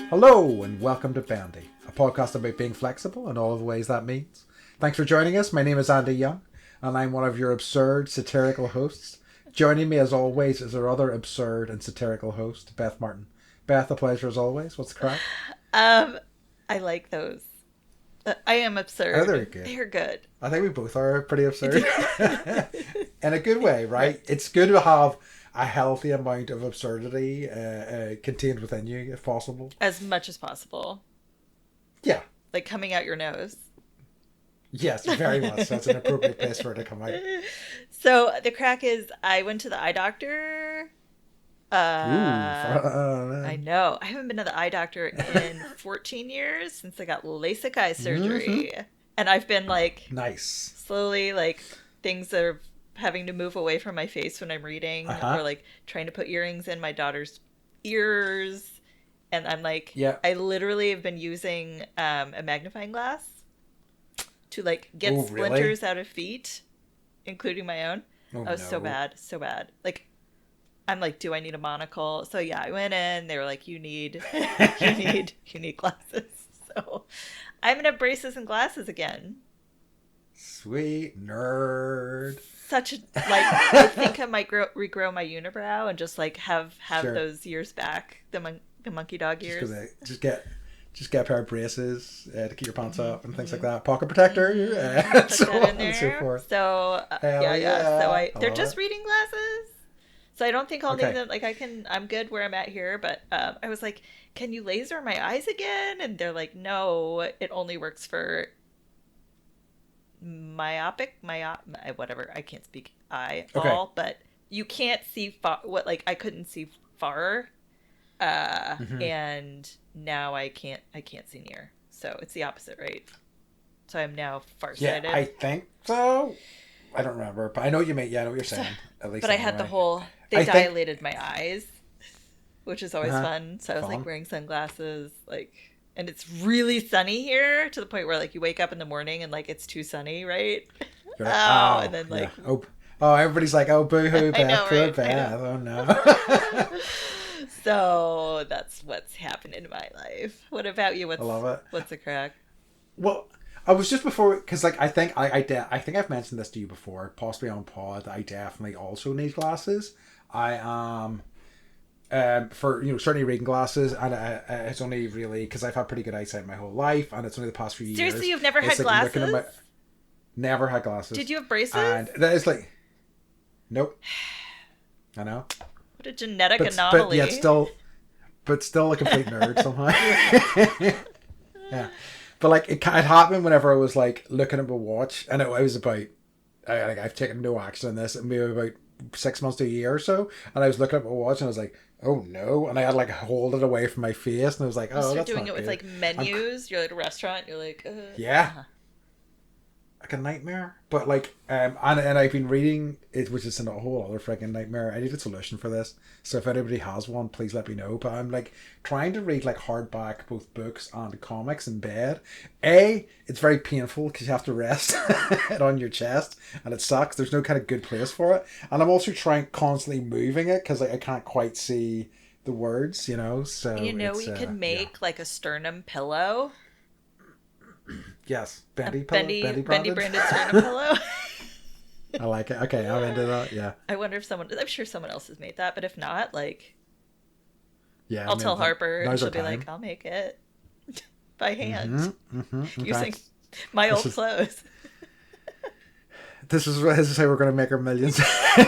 Hello and welcome to Bendy, a podcast about being flexible and all of the ways that means. Thanks for joining us. My name is Andy Young and I'm one of your absurd, satirical hosts. Joining me as always is our other absurd and satirical host, Beth Martin. Beth, a pleasure as always. What's the crack? I like those. I am absurd. Oh, they're good. They're good. I think we both are pretty absurd. In a good way, right? It's good to have a healthy amount of absurdity contained within you, if possible. As much as possible. Yeah. Like coming out your nose. Yes, very much. That's an appropriate place for it to come out. So the crack is I went to the eye doctor. I know. I haven't been to the eye doctor in 14 years since I got LASIK eye surgery. Mm-hmm. And I've been nice. Slowly things that are having to move away from my face when I'm reading or trying to put earrings in my daughter's ears. And I'm I literally have been using a magnifying glass to get splinters out of feet, including my own. So bad. I'm do I need a monocle? So yeah, I went in, they were like, you need glasses. So I'm gonna have braces and glasses again. Sweet nerd. Such I think I might regrow my unibrow and just have those ears back, the monkey dog ears. Just get a pair of braces to keep your pants up and things like that. Pocket protector, so on and so forth. So So they're just reading glasses. So I don't think I'll need them. I'm good where I'm at here. But I was like, can you laser my eyes again? And they're like, no, it only works for whatever. I can't speak all, but you can't see far. I couldn't see far. And now I can't see near. So it's the opposite, right? So I'm now farsighted. Yeah, I think so. I don't remember, but I know you I know what you're saying. At least. But I had they dilated my eyes, which is always fun. So I was wearing sunglasses, and it's really sunny here to the point where you wake up in the morning and it's too sunny, right? And then everybody's oh boo-hoo, Beth, poor Beth. Oh no. So that's what's happened in my life. What about you? I love it. What's the crack? Well, I was just before because I think I think I've mentioned this to you before, possibly on pod. I definitely also need glasses. I for certainly reading glasses, and it's only really because I've had pretty good eyesight my whole life, and it's only the past few years. Seriously, you've never had glasses? Never had glasses. Did you have braces? And that is nope. I know. What a genetic anomaly. But still a complete nerd somehow. Yeah. But it happened whenever I was looking at my watch, and it was about I've taken no action on this, and maybe about 6 months to a year or so, and I was looking at my watch and I was like, oh no, and I had hold it away from my face, and I was like, oh, that's doing not it good. With menus. You're at a restaurant, you're yeah. Like a nightmare, but and I've been reading it, which is a whole other freaking nightmare. I need a solution for this, so if anybody has one, please let me know. But I'm trying to read hardback both books and comics in bed. It's very painful because you have to rest it on your chest, and it sucks. There's no kind of good place for it, and I'm also constantly moving it because I can't quite see the words, So we could make a sternum pillow. Yes, Bendy branded sternum pillow. I like it. Okay, I'm into that. Yeah. I'm sure someone else has made that, but if not, yeah, I'll tell Harper, and she'll be like, I'll make it by hand using my old clothes. This is how we're going to make our millions.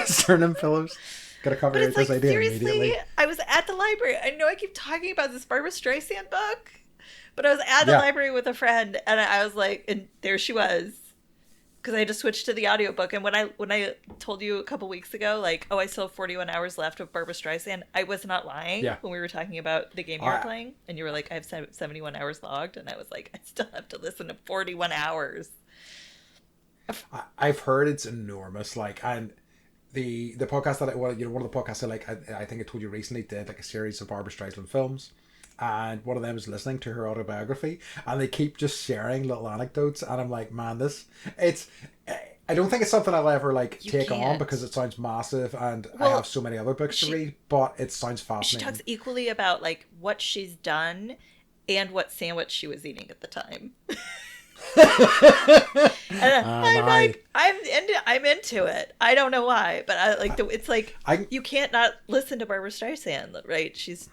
Sternum pillows. Gotta copyright this idea seriously, immediately. I was at the library. I know I keep talking about this Barbara Streisand book. But I was at the library with a friend, and I was and there she was, because I just switched to the audiobook. And when I told you a couple weeks ago, I still have 41 hours left of Barbara Streisand, I was not lying when we were talking about the game you were playing. And you were like, I have 71 hours logged. And I was like, I still have to listen to 41 hours. I've heard it's enormous. And the podcast that one of the podcasts I think I told you recently did a series of Barbara Streisand films. And one of them is listening to her autobiography, and they keep just sharing little anecdotes, and I'm like, man, I don't think it's something I'll ever like You take can't. on because it sounds massive and I have so many other books to read, but it sounds fascinating. She talks equally about like what she's done and what sandwich she was eating at the time. I'm into it. I don't know why, but I like it's like you can't not listen to Barbara Streisand, right? She's,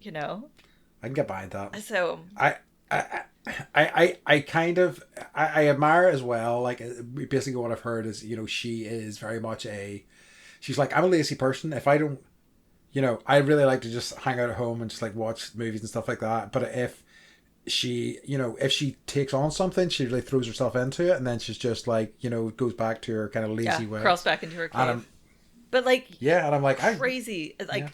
you know. I can get behind that. So I kind of I admire as well. Like basically what I've heard is, you know, she is very much she's like, I'm a lazy person. If I don't, you know, I really like to just hang out at home and just like watch movies and stuff like that. But if she, you know, if she takes on something, she really throws herself into it, and then she's just like, you know, goes back to her kind of lazy way, crawls back into her cave. But like, yeah, and I'm like, crazy, like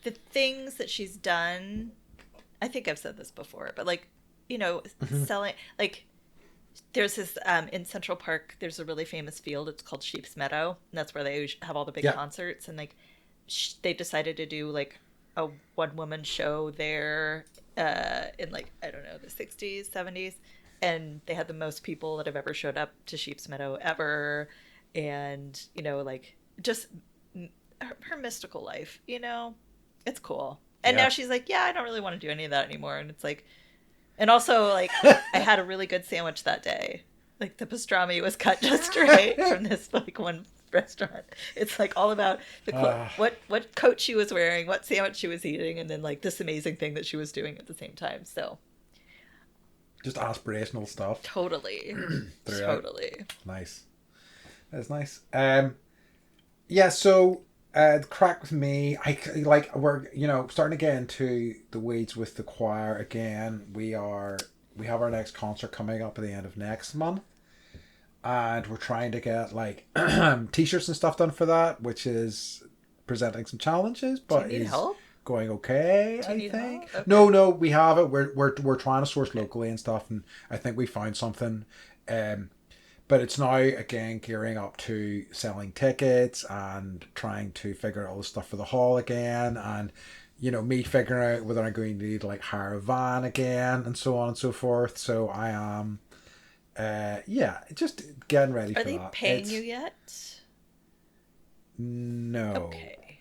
the things that she's done. I think I've said this before, but like, you know, selling like. There's this in Central Park. There's a really famous field. It's called Sheep's Meadow, and that's where they have all the big concerts. And like, they decided to do like a one-woman show there in like, I don't know, the 60s, 70s, and they had the most people that have ever showed up to Sheep's Meadow ever. And you know, like just her mystical life. You know, it's cool. And now she's like, yeah, I don't really want to do any of that anymore. And it's like. And also, like, I had a really good sandwich that day. Like, the pastrami was cut just right from this, like, one restaurant. It's, like, all about what coat she was wearing, what sandwich she was eating, and then, like, this amazing thing that she was doing at the same time. So. Just aspirational stuff. Totally. Totally. Nice. That's nice. Yeah, so... the crack with me, we're, you know, starting to get into the weeds with the choir again. We have our next concert coming up at the end of next month, and we're trying to get like t-shirts and stuff done for that, which is presenting some challenges, but is help? Going okay. I think. Okay. No, we have it. We're trying to source locally and stuff, and I think we found something. But it's now, again, gearing up to selling tickets and trying to figure out all the stuff for the hall again. And, you know, me figuring out whether I'm going to need to, like, hire a van again and so on and so forth. So I am, just getting ready for that. Are they paying you yet? No. Okay.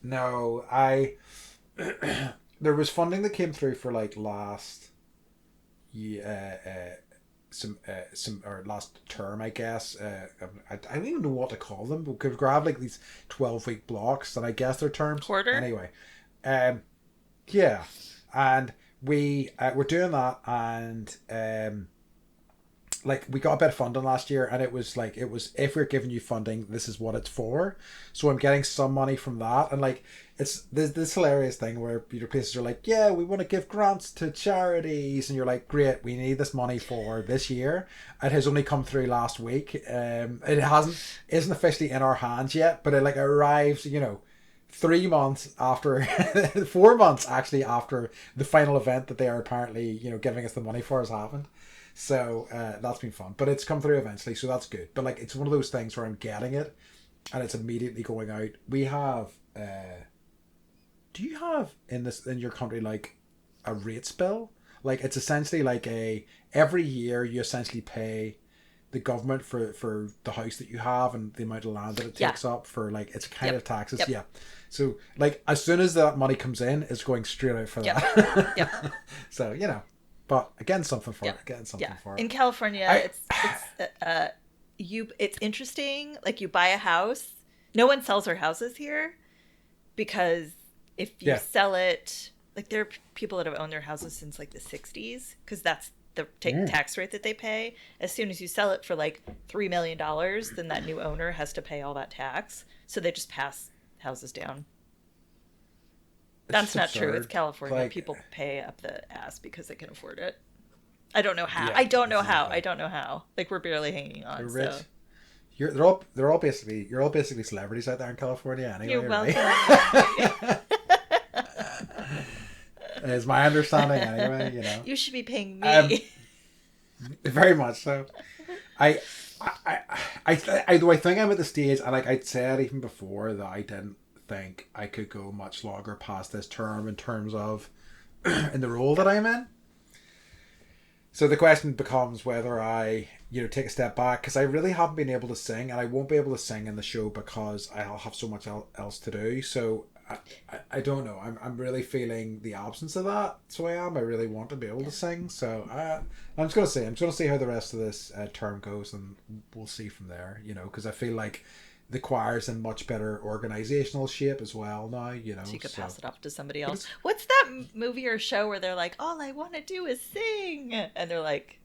No. There was funding that came through for, like, last last term, I guess. I don't even know what to call them. We could grab like these 12-week blocks, and I guess they're terms. Quarter. Anyway, yeah, and we're doing that, and like we got a bit of funding last year, and it was if we're giving you funding, this is what it's for. So I'm getting some money from that, and like it's this hilarious thing where your places are like, yeah, we want to give grants to charities, and you're like, great, we need this money for this year. It has only come through last week. It isn't officially in our hands yet, but it like arrives, you know, 3 months after 4 months actually after the final event that they are apparently, you know, giving us the money for has happened. So that's been fun, but it's come through eventually, so that's good. But like, it's one of those things where I'm getting it and it's immediately going out. We have do you have in your country like a rates bill? Like, it's essentially like every year you essentially pay the government for the house that you have and the amount of land that it takes up for, like, it's kind of taxes. Yeah. So like, as soon as that money comes in, it's going straight out for that. So, you know, but again, something for it. Again, something for it. In California, it's interesting. Like, you buy a house. No one sells their houses here because if you sell it, like, there are people that have owned their houses since like the 60s because that's the tax rate that they pay. As soon as you sell it for like $3 million, then that new owner has to pay all that tax. So they just pass houses down. That's not true. It's California. Like, people pay up the ass because they can afford it. I don't know how. I don't know how. Like, we're barely hanging on. You're rich. So. You're all basically celebrities out there in California anyway. You're welcome. Right? Is my understanding anyway, you know. You should be paying me. Very much so. I think I'm at the stage, and like I'd said even before, that I didn't think I could go much longer past this term in terms of in the role that I'm in. So the question becomes whether I, take a step back, because I really haven't been able to sing, and I won't be able to sing in the show because I'll have so much else to do. So I don't know. I'm really feeling the absence of that. So I really want to be able to sing. So I'm just gonna see. I'm just gonna see how the rest of this term goes, and we'll see from there. Because I feel like the choir's in much better organizational shape as well now. So you could pass it off to somebody else. What's that movie or show where they're like, all I want to do is sing, and they're like,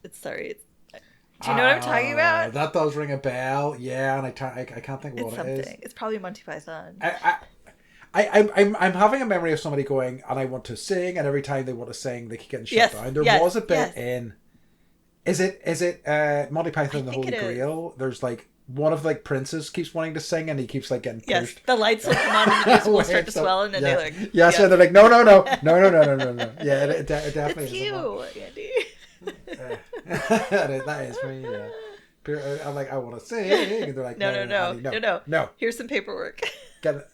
do you know what I'm talking about? That does ring a bell. Yeah, and I can't think of what it is. It's probably Monty Python. I'm having a memory of somebody going, and I want to sing, and every time they want to sing, they keep getting shut down. There was a bit in. Is it Monty Python and the Holy Grail? There's like one of like princes keeps wanting to sing, and he keeps like getting pushed. Yes, the lights will come on, and the music will start to swell, and then they're like, so they're like, no. Yeah, it definitely it's you, Andy. That is me. Yeah, I'm like, I want to sing, and they're like, no. Here's some paperwork. Get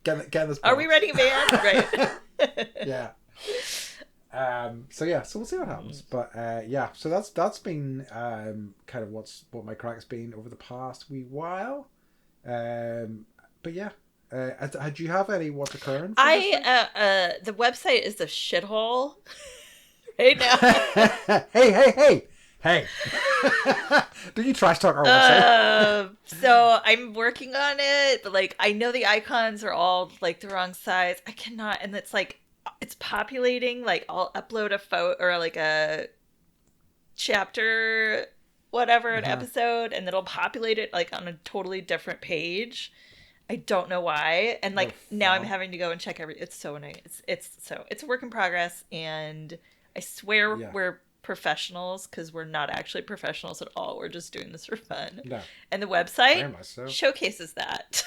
this. Are we ready, man? Right. Yeah. So we'll see what happens. But so that's been kind of what my crack's been over the past wee while. But yeah. Do you have any what's occurring? The website is a shithole right now. Hey. Do you trash talk our website? So I'm working on it, but like I know the icons are all like the wrong size. I cannot, and it's like it's populating. Like I'll upload a photo or like a chapter, whatever, an episode, and it'll populate it like on a totally different page. I don't know why, and like now I'm having to go and check It's so annoying. It's a work in progress, and I swear we're professionals because we're not actually professionals at all. We're just doing this for fun. No. And the website showcases that.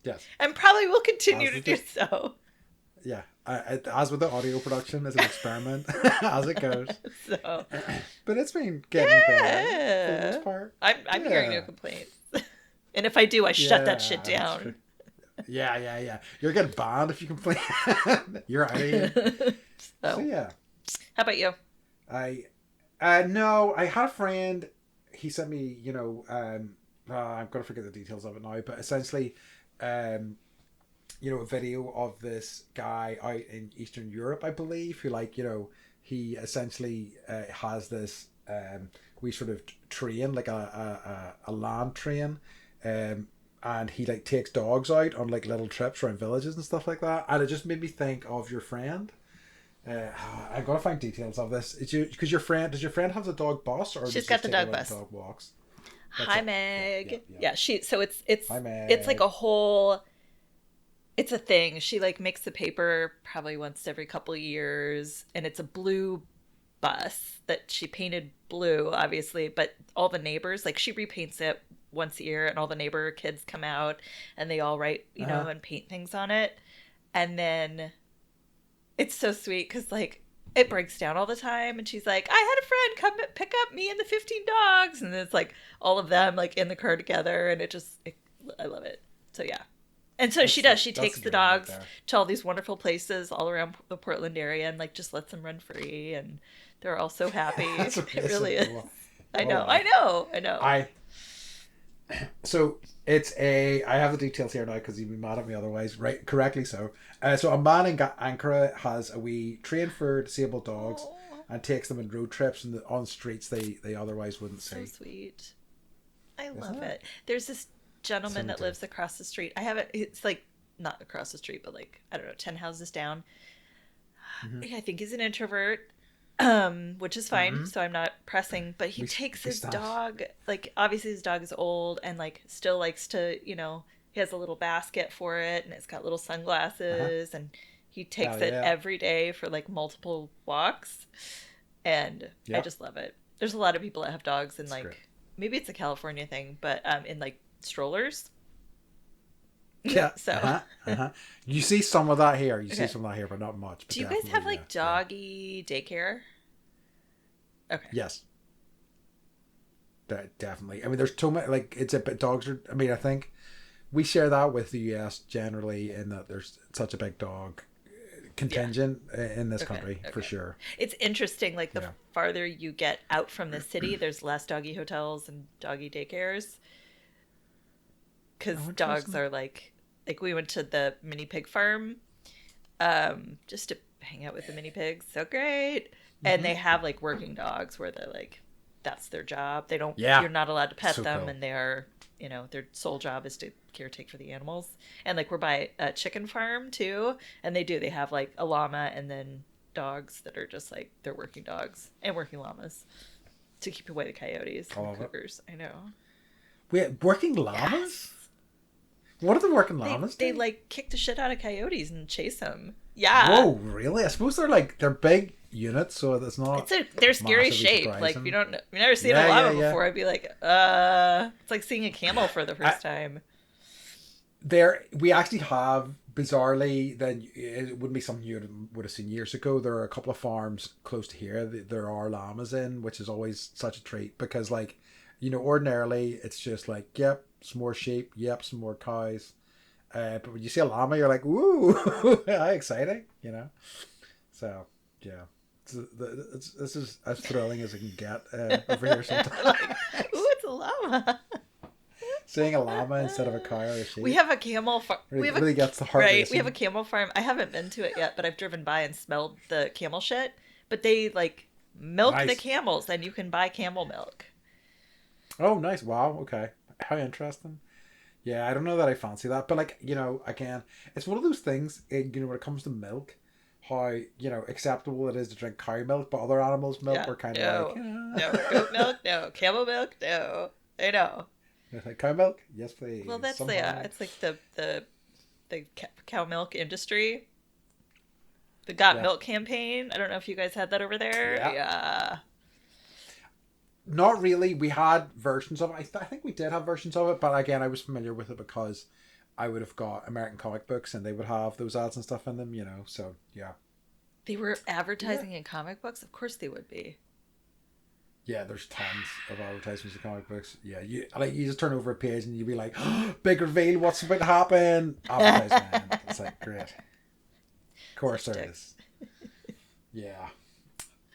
Yes. And probably will continue to do so. Yeah. As with the audio production, as an experiment, as it goes. So. But it's been getting better for the most part. I'm hearing no complaints. And if I do, I shut that shit down. Yeah. You're getting banned if you complain. You're out of here. So yeah. How about you? No, I had a friend. He sent me, I'm gonna forget the details of it now, but essentially, a video of this guy out in Eastern Europe, I believe, who he essentially has this we sort of train, like a land train, and he takes dogs out on little trips around villages and stuff like that, and it just made me think of your friend. I'm gonna find details of this. Does your friend have the dog bus, or she's got the dog bus? Dog walks. Hi, Meg. Yeah. Hi, Meg. It's like a whole. It's a thing. She makes the paper probably once every couple of years, and it's a blue bus that she painted blue, obviously. But all the neighbors, she repaints it once a year, and all the neighbor kids come out and they all write, and paint things on it, and then. It's so sweet because, it breaks down all the time. And she's like, I had a friend come pick up me and the 15 dogs. And it's, all of them, in the car together. And I love it. So, yeah. And so she does. She takes the dogs to all these wonderful places all around the Portland area and, just lets them run free. And they're all so happy. It really is. I know. So I have the details here now because you'd be mad at me otherwise, right? Correctly so. So a man in Ankara has a wee train for disabled dogs and takes them on road trips on streets they otherwise wouldn't see. So sweet. I love it. There's this gentleman that lives across the street. It's not across the street, but I don't know, 10 houses down. Mm-hmm. I think he's an introvert. Which is fine, so I'm not pressing, but he takes his dog, obviously his dog is old and still likes to, he has a little basket for it and it's got little sunglasses and he takes it every day for multiple walks, and I just love it. There's a lot of people that have dogs and maybe it's a California thing, but in strollers. Yeah. So you see some of that here. See some of that here, but not much. But do you guys have doggy daycare? Okay. Yes. Definitely. I mean, there's too many. It's a bit dogs are. I mean, I think we share that with the US generally in that there's such a big dog contingent in this country for sure. It's interesting. Like the farther you get out from the city, there's less doggy hotels and doggy daycares. Because dogs are like we went to the mini pig farm, just to hang out with the mini pigs. So great. And they have like working dogs where they're like, that's their job. They don't, you're not allowed to pet them. Cool. And they are, their sole job is to caretake for the animals. And like we're by a chicken farm too. And they have like a llama and then dogs that are just like, they're working dogs and working llamas to keep away the coyotes and cougars. I know. Wait, working llamas? Yes. What are the working llamas They like kick the shit out of coyotes and chase them. Yeah. Whoa, really? I suppose they're big units, so it's not. They're scary shape. Like you've never seen a llama before. I'd be like, it's like seeing a camel for the first time. We actually have, bizarrely, then it wouldn't be something you would have seen years ago. There are a couple of farms close to here there are llamas in, which is always such a treat because, like, ordinarily it's just like, yep, some more sheep, yep, some more cows. But when you see a llama, you're like, ooh, how exciting, So, yeah. This is as thrilling as it can get over here sometimes. Like, ooh, it's a llama. Seeing a llama instead of a cow or a sheep. We have a camel farm. Really gets the heart racing. We have a camel farm. I haven't been to it yet, but I've driven by and smelled the camel shit. But they, like, milk the camels, and you can buy camel milk. Oh, nice. Wow. Okay. How interesting. Yeah, I don't know that I fancy that. But, like, again, it's one of those things, when it comes to milk, how, acceptable it is to drink cow milk, but other animals' milk are kind of like... No, goat milk, no. Camel milk, no. I know. Like, cow milk? Yes, please. Well, that's it's like the cow milk industry. The Got Milk campaign. I don't know if you guys had that over there. Yeah. Not really. We had versions of it. I think we did have versions of it, but again, I was familiar with it because I would have got American comic books and they would have those ads and stuff in them, so yeah. They were advertising in comic books? Of course they would be. Yeah, there's tons of advertisements in comic books. Yeah, you just turn over a page and you'd be like, oh, big reveal, what's about to happen? Advertisement. It's like, great. Of course there is. Yeah.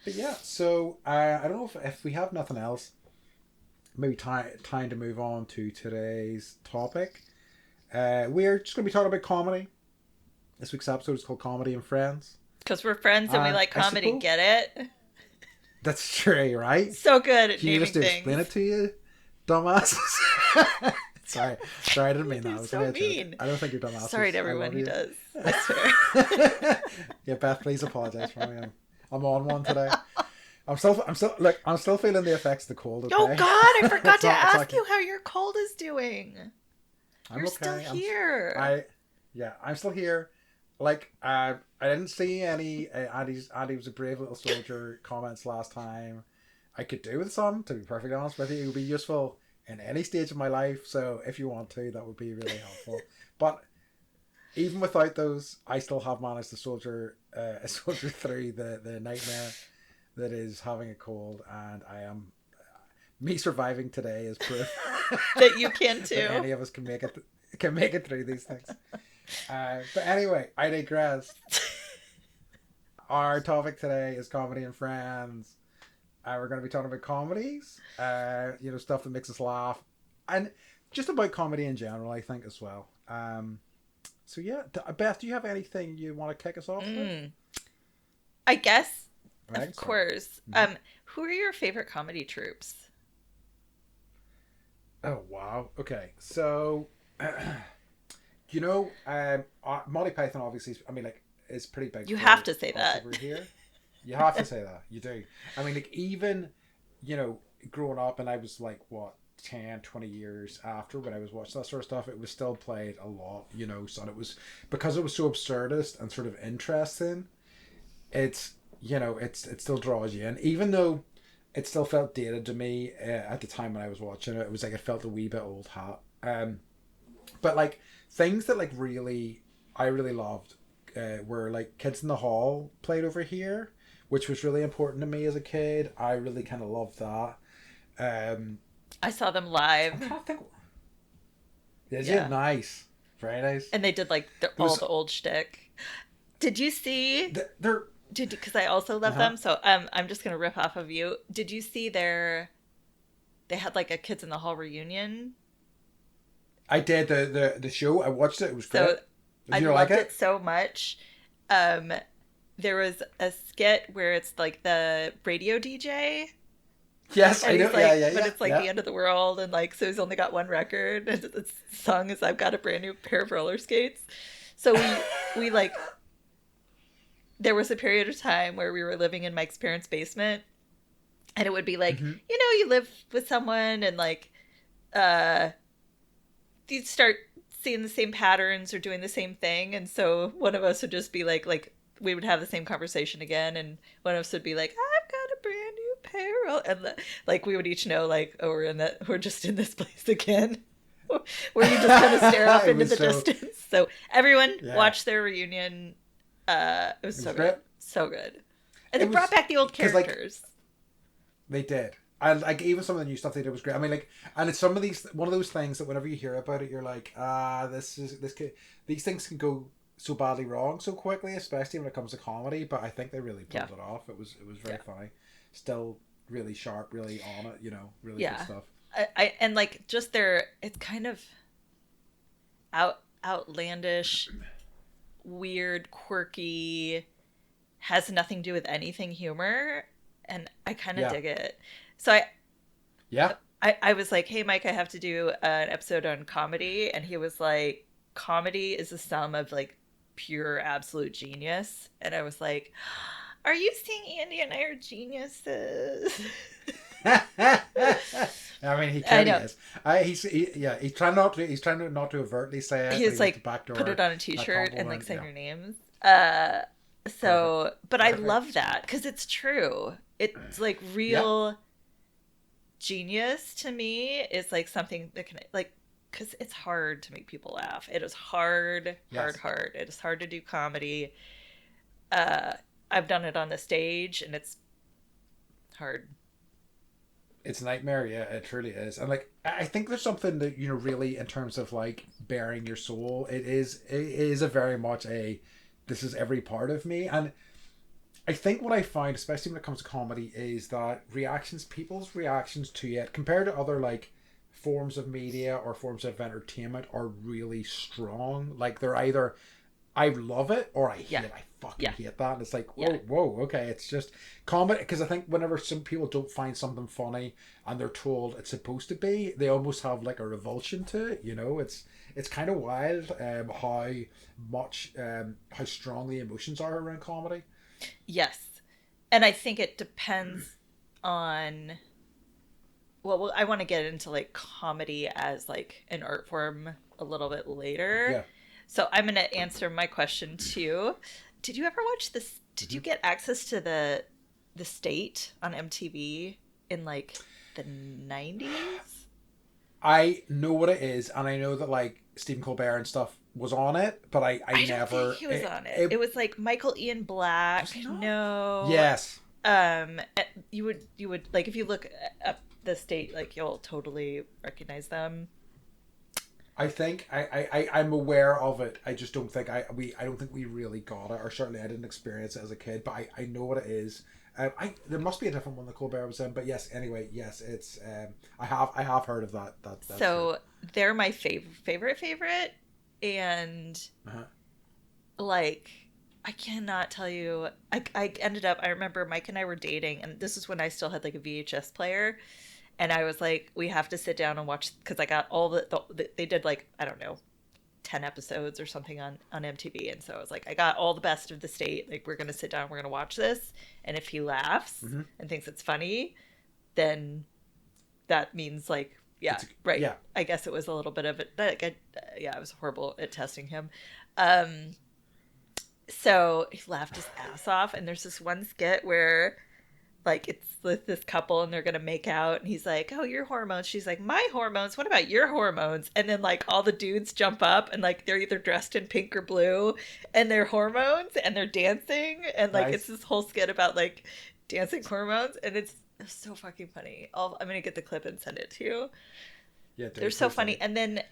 But yeah, so I don't know if we have nothing else, maybe time to move on to today's topic. We're just going to be talking about comedy. This week's episode is called Comedy and Friends. Because we're friends and we like comedy, get it? That's true, right? So good at Can you naming just explain it to you, dumbass? Sorry, I didn't mean that. I was so mean. I don't think you're dumbass. Sorry to everyone who does. I swear. Yeah, Beth, please apologize for me. I'm on one today. I'm still feeling the effects of the cold. Okay? Oh God, I forgot to ask you how your cold is doing. You're still here. I'm still here. Like, I didn't see any Andy was a brave little soldier comments last time. I could do with some, to be perfectly honest with you. It would be useful in any stage of my life. So if you want to, that would be really helpful. But even without those, I still have managed to soldier through the nightmare that is having a cold, and me surviving today is proof that you can too. That any of us can make it through these things. But anyway, I digress. Our topic today is comedy and friends. We're going to be talking about comedies, stuff that makes us laugh, and just about comedy in general, I think, as well. So yeah, Beth, do you have anything you want to kick us off with? I guess, of course. Who are your favorite comedy troupes? Oh wow. Okay, so Monty Python obviously. Is pretty big. You have to say that. Over here. You have to say that. You do. Even growing up, and I was like, what, 10, 20 years after when I was watching that sort of stuff, it was still played a lot, so it was, because it was so absurdist and sort of interesting, it still draws you in, even though it still felt dated to me at the time when I was watching it. It was like, it felt a wee bit old hat. But like things that like I really loved were like Kids in the Hall played over here, which was really important to me as a kid. I really kind of loved that. I saw them live. I'm trying to think. Is it nice? Very nice. And they did like all the old shtick. Did you see? They're because I also love them. So I'm just gonna rip off of you. Did you see they had like a Kids in the Hall reunion? I did the show. I watched it. It was great. I loved it so much. There was a skit where it's like the radio DJ. Yes, I know. Like, but it's like the end of the world, and like so he's only got one record, and the song is "I've got a brand new pair of roller skates." So we like there was a period of time where we were living in Mike's parents' basement, and it would be like you live with someone, and like you'd start seeing the same patterns or doing the same thing, and so one of us would just be like we would have the same conversation again, and one of us would be like, I've got a brand new pair, and like we would each know like, oh, we're just in this place again, where you just kind of stare off into the distance. So everyone watch their reunion. It was so good, so good, and they brought back the old characters. Like, they did. And like even some of the new stuff they did was great. I mean, like, and it's some of these one of those things that whenever you hear about it, you're like, these things can go so badly wrong so quickly, especially when it comes to comedy. But I think they really pulled it off. It was very funny, still really sharp, really on it. Really good stuff. I and like just it's kind of outlandish, weird, quirky, has nothing to do with anything humor, and I kind of dig it. So I was like, hey Mike, I have to do an episode on comedy, and he was like, comedy is a sum of like pure absolute genius, and I was like, are you saying Andy and I are geniuses? I mean, he kind of is. He's trying not to overtly say it. He's like, put it on a t-shirt and like say your names. So, but I love that because it's true. It's like real genius to me is like something that can like, because it's hard to make people laugh. It is hard. It is hard to do comedy. I've done it on the stage and it's hard. It's a nightmare. Yeah, it truly is. And like, I think there's something that, really in terms of like bearing your soul, it is a very much this is every part of me. And I think what I find, especially when it comes to comedy, is that people's reactions to it compared to other like forms of media or forms of entertainment are really strong. Like they're either I love it or I hate it. I fucking hate that. And it's like, whoa, okay. It's just comedy. Because I think whenever some people don't find something funny and they're told it's supposed to be, they almost have like a revulsion to it. It's kind of wild how strong the emotions are around comedy. Yes. And I think it depends on, well, I want to get into like comedy as like an art form a little bit later. Yeah. So I'm going to answer my question too. Did you ever watch this? Did you get access to the State on MTV in like the 90s? I know what it is, and I know that like Stephen Colbert and stuff was on it, but I never. Don't think he was on it. It was like Michael Ian Black. No. Yes. You would like if you look up the State, like you'll totally recognize them. I think I'm aware of it. I just don't think I don't think we really got it, or certainly I didn't experience it as a kid. But I know what it is. There must be a different one that Colbert was in, but yes. Anyway, yes, it's I have heard of that. So they're my favorite, and like I cannot tell you. I ended up. I remember Mike and I were dating, and this is when I still had like a VHS player. And I was like, we have to sit down and watch, because I got all they did like, I don't know, 10 episodes or something on MTV. And so I was like, I got all the best of the State. Like, we're going to sit down, we're going to watch this. And if he laughs and thinks it's funny, then that means like, right. Yeah. I guess it was a little bit of it. I was horrible at testing him. So he laughed his ass off. And there's this one skit where like it's with this couple and they're gonna make out and he's like, oh, your hormones. She's like, my hormones? What about your hormones? And then like all the dudes jump up and like they're either dressed in pink or blue and their hormones and they're dancing and like It's this whole skit about like dancing hormones and it's so fucking funny. I'm gonna get the clip and send it to you. Yeah, they're so funny. And then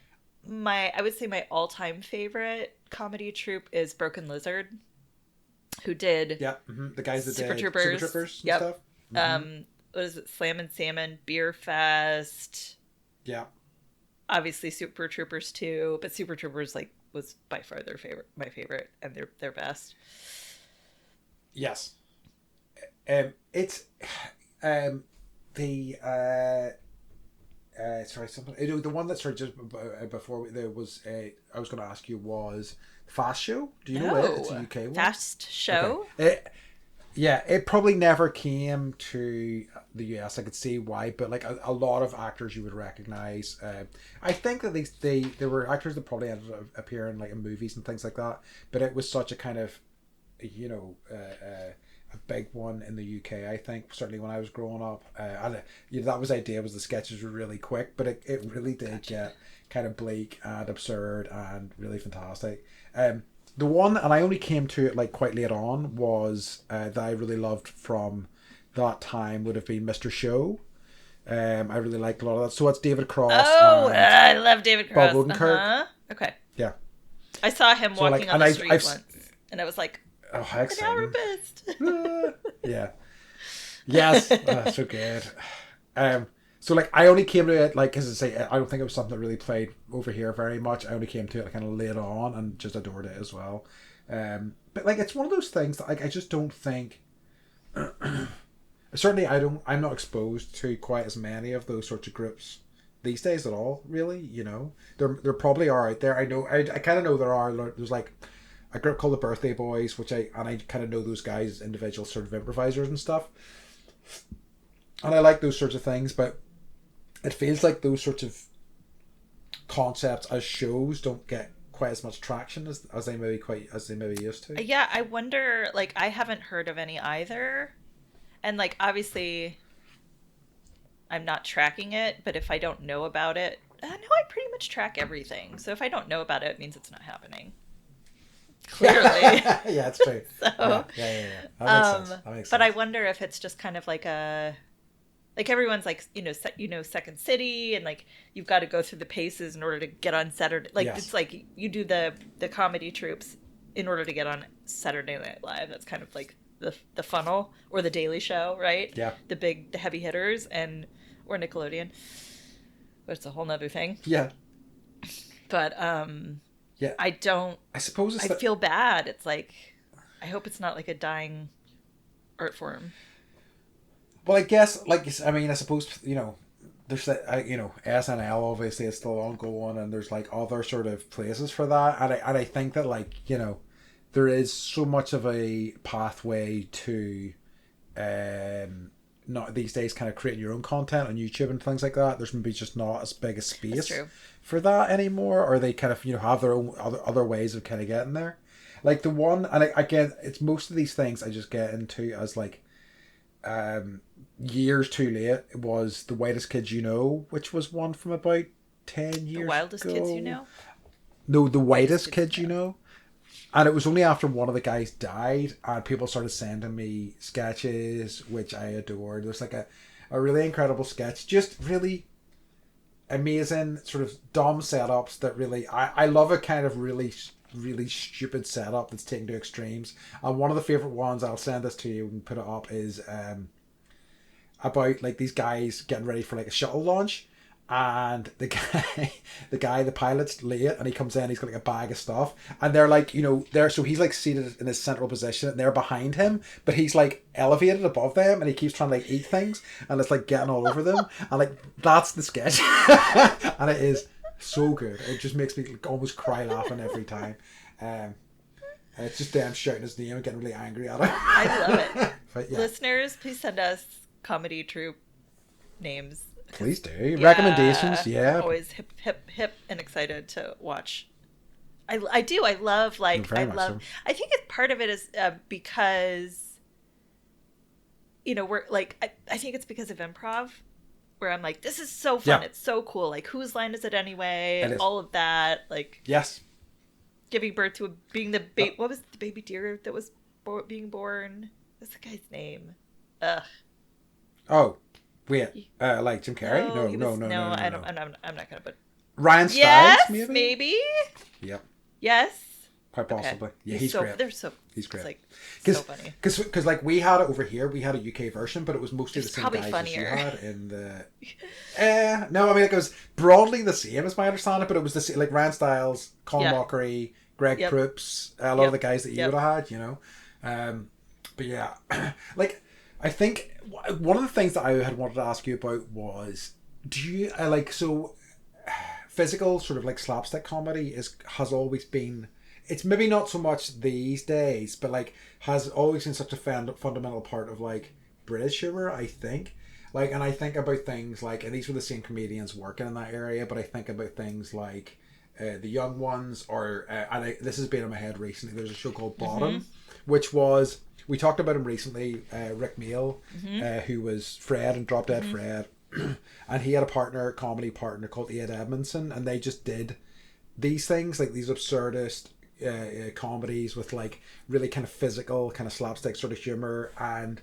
I would say my all-time favorite comedy troupe is Broken Lizard. who did the guys that Super did Troopers. Super Troopers and stuff. What is it? Slam and Salmon, Beer Fest. Yeah. Obviously Super Troopers 2, but Super Troopers like was by far my favorite, and their best. Yes. It's the sorry, something. The one that started just before there was I was going to ask you was Fast Show. Do you know it? It's a UK one. Fast Show. Okay. It probably never came to the US. I could see why, but like a lot of actors you would recognize. I think that they were actors that probably ended up appearing like in movies and things like that. But it was such a kind of, a big one in the UK. I think certainly when I was growing up, and that was the idea. Was the sketches were really quick, but it really did get kind of bleak and absurd and really fantastic. The one, and I only came to it like quite late on, was that I really loved from that time would have been Mr. Show. I really liked a lot of that. So it's David Cross. Oh, I love David Cross. Bob Odenkirk. Okay. Yeah. I saw him walking on the street once, and I was like, "Oh, how exciting!" Yeah. Yes. So good. So like I only came to it like as I say I don't think it was something that really played over here very much. I only came to it like, kind of late on and just adored it as well. But like it's one of those things that like I just don't think. Certainly, I'm not exposed to quite as many of those sorts of groups these days at all. Really, there probably are out there. I know I kind of know there are. There's like a group called the Birthday Boys, which I kind of know those guys as individual sort of improvisers and stuff. And I like those sorts of things, but it feels like those sorts of concepts as shows don't get quite as much traction as they maybe used to. Yeah, I wonder. Like, I haven't heard of any either, and like obviously, I'm not tracking it. But if I don't know about it, I know I pretty much track everything. So if I don't know about it, it means it's not happening. Clearly. Yeah, it's true. So, yeah. That makes sense. But I wonder if it's just kind of like everyone's like, Second City, and like you've got to go through the paces in order to get on Saturday. Like It's like you do the comedy troupes in order to get on Saturday Night Live. That's kind of like the funnel, or the Daily Show, right? Yeah. The heavy hitters, or Nickelodeon, but it's a whole nother thing. Yeah. But yeah. I suppose I feel bad. It's like, I hope it's not like a dying art form. Well, I guess, I suppose, there's that, SNL, obviously, is still ongoing, and there's, like, other sort of places for that, and I think that, like, there is so much of a pathway to, not these days, kind of creating your own content on YouTube and things like that. There's maybe just not as big a space for that anymore, or they kind of, have their own other ways of kind of getting there. Like, the one, and again, it's most of these things I just get into as, like, years too late. It was The Wildest Kids You Know, which was one from about 10 years ago. The Wildest Kids You Know? No, The Wildest Kids You Know. And it was only after one of the guys died and people started sending me sketches, which I adored. There's like a really incredible sketch, just really amazing sort of dumb setups that really, I love a kind of really stupid setup that's taken to extremes. And one of the favorite ones, I'll send this to you and put it up, is about like these guys getting ready for like a shuttle launch, and the pilot's late, and he comes in, he's got like a bag of stuff, and they're like, so he's like seated in his central position and they're behind him, but he's like elevated above them, and he keeps trying to like eat things, and it's like getting all over them, and like that's the sketch. And it is so good. It just makes me almost cry laughing every time. It's just them shouting his name and getting really angry at him. I love it. But, yeah. Listeners, please send us comedy troupe names. Please do. Recommendations, yeah. I'm always hip and excited to watch. I do. I love, like, so. I think it's part of it is because, we're like, I think it's because of improv, where I'm like, this is so fun. Yeah. It's so cool. Like, whose line is it anyway? And all of that. Like, yes. Giving birth to what was the baby deer that was being born? What's the guy's name? Ugh. Oh, wait. Like Jim Carrey? No. I'm not gonna. But Ryan Stiles, maybe. Yep. Yes. quite possibly. Okay. Yeah, he's great. He's great. Like, so funny. Because like we had it over here, we had a UK version, but it was mostly the same guys funnier. as you had in the. No, I mean it was broadly the same as my understanding, but it was the same, like Ryan Stiles, Colin Mockery, Greg Proops, a lot of the guys that you would have had, you know. But yeah, like I think one of the things that I had wanted to ask you about was, do you physical sort of like slapstick comedy has always been, it's maybe not so much these days, but like has always been such a fundamental part of like British humor, I think. Like, and I think about things like, and these were the same comedians working in that area, but I think about things like The Young Ones, or this has been in my head recently. There's a show called Bottom, which was, we talked about him recently, Rick Mail, who was Fred and Drop Dead Fred. And he had a comedy partner called Ed Edmondson, and they just did these things, like these absurdist comedies with like really kind of physical, kind of slapstick sort of humor. And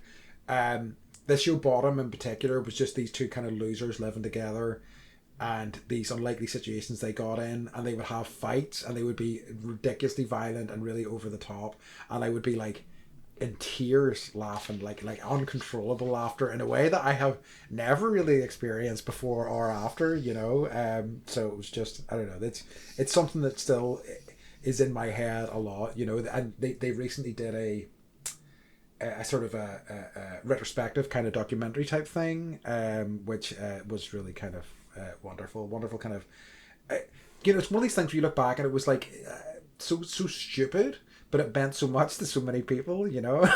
this show Bottom in particular was just these two kind of losers living together, and these unlikely situations they got in, and they would have fights, and they would be ridiculously violent and really over the top, and I would be like in tears laughing, like uncontrollable laughter in a way that I have never really experienced before or after, you know. So it was just, I don't know, it's something that still is in my head a lot, you know. And they recently did a sort of a retrospective kind of documentary type thing, which was really kind of wonderful kind of, you know, it's one of these things where you look back and it was like so stupid, but it meant so much to so many people, you know.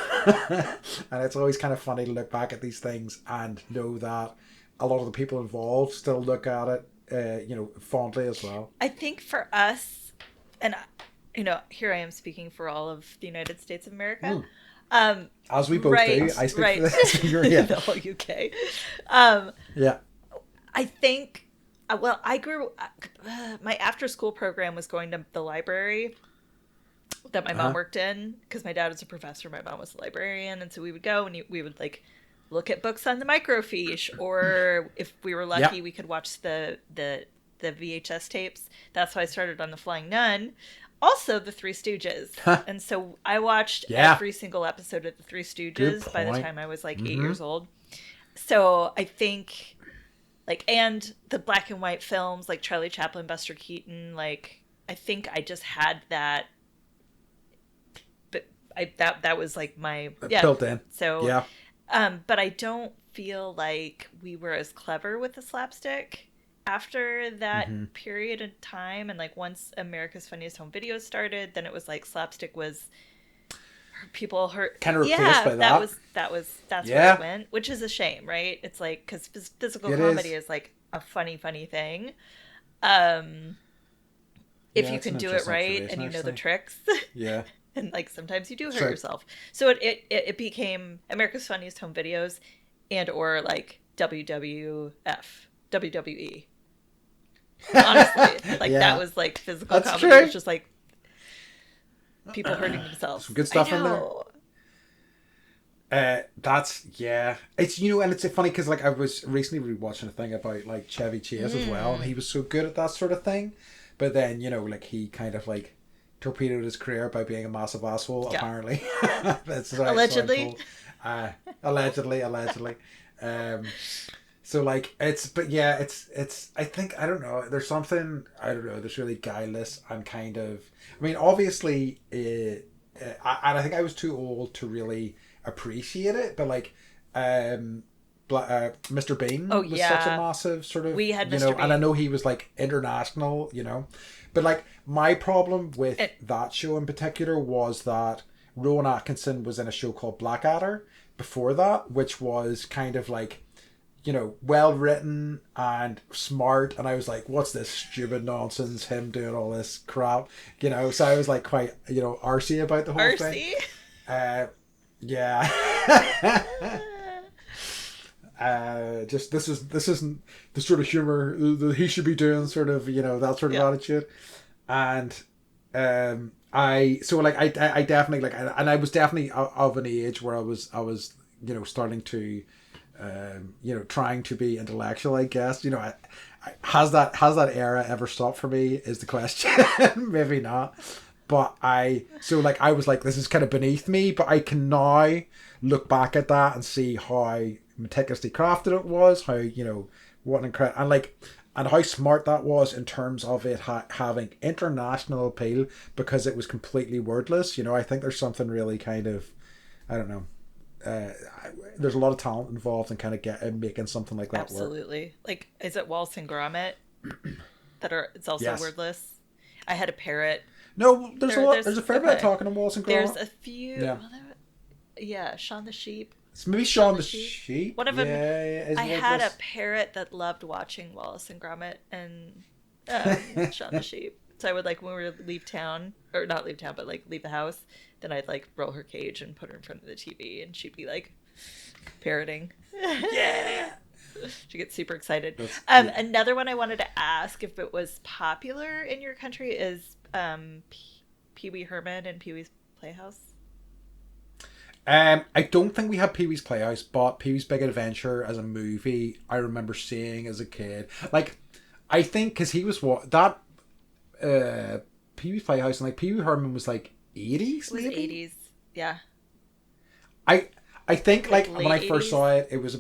And it's always kind of funny to look back at these things and know that a lot of the people involved still look at it, you know, fondly as well. I think for us, and you know, here I am speaking for all of the United States of America. As we both do. I speak for this. The whole UK. Yeah. I think, well, I grew, my after school program was going to the library that my mom worked in, because my dad was a professor, my mom was a librarian, and so we would go and we would like look at books on the microfiche, or if we were lucky, we could watch the VHS tapes. That's why I started on The Flying Nun. Also, The Three Stooges. And so I watched every single episode of The Three Stooges by the time I was like 8 years old. So I think, like, and the black and white films like Charlie Chaplin, Buster Keaton, like, I think I just had that. But that was like my built in. So but I don't feel like we were as clever with the slapstick after that period of time. And like once America's Funniest Home Videos started, then it was like slapstick was people hurt, kind of replaced by that. That's where it went, which is a shame, right? It's like, because physical comedy is like a funny thing. If you can do it right and you know the tricks. Yeah. And like sometimes you do hurt yourself. So it became America's Funniest Home Videos and or like WWE. Honestly, like that was like physical comedy. True. It was just like people hurting themselves. Some good stuff in there. It's, you know, and it's funny because like I was recently rewatching a thing about like Chevy Chase as well, and he was so good at that sort of thing, but then, you know, like he kind of like torpedoed his career by being a massive asshole, apparently. That's right, allegedly. Allegedly. So like it's I think, I don't know, there's something, I don't know, there's really guileless and kind of, I mean, obviously and I think I was too old to really appreciate it, but like Mr. Bean was such a massive sort of, we had you Mr. know, Bean. and I know he was like international, you know, but like my problem with that show in particular was that Rowan Atkinson was in a show called Blackadder before that, which was kind of like, you know, well written and smart, and I was like, what's this stupid nonsense, him doing all this crap, you know? So I was like quite, you know, arsey about the whole thing. Just this isn't the sort of humor that he should be doing, sort of, you know, that sort of attitude. And I definitely like, and I was definitely of an age where I was you know, starting to you know, trying to be intellectual, I guess. You know, has that era ever stopped for me is the question. Maybe not, But I was like, this is kind of beneath me, but I can now look back at that and see how meticulously crafted it was, how, what incredible, and how smart that was in terms of it having international appeal because it was completely wordless. I think there's something really kind of, I don't know, there's a lot of talent involved in kind of making something like that Absolutely. work. Like, is it Wallace and Gromit it's also yes. wordless? I had a parrot. No, there's a fair bit of talking on Wallace and Gromit. There's a few. Yeah, Shaun the Sheep. It's maybe Shaun the Sheep. One of them. Yeah, I had a parrot that loved watching Wallace and Gromit and Shaun the Sheep. So I would when we would leave town, or not leave town, but leave the house, then I'd roll her cage and put her in front of the TV, and she'd be parroting. Yeah. She gets super excited. Another one I wanted to ask if it was popular in your country is Pee Wee Herman and Pee Wee's Playhouse. I don't think we had Pee Wee's Playhouse, but Pee Wee's Big Adventure as a movie, I remember seeing as a kid. I think because he was Pee Wee's Playhouse and Pee Wee Herman was 80s. It was 80s, yeah. I think when I 80s. First saw it, it was a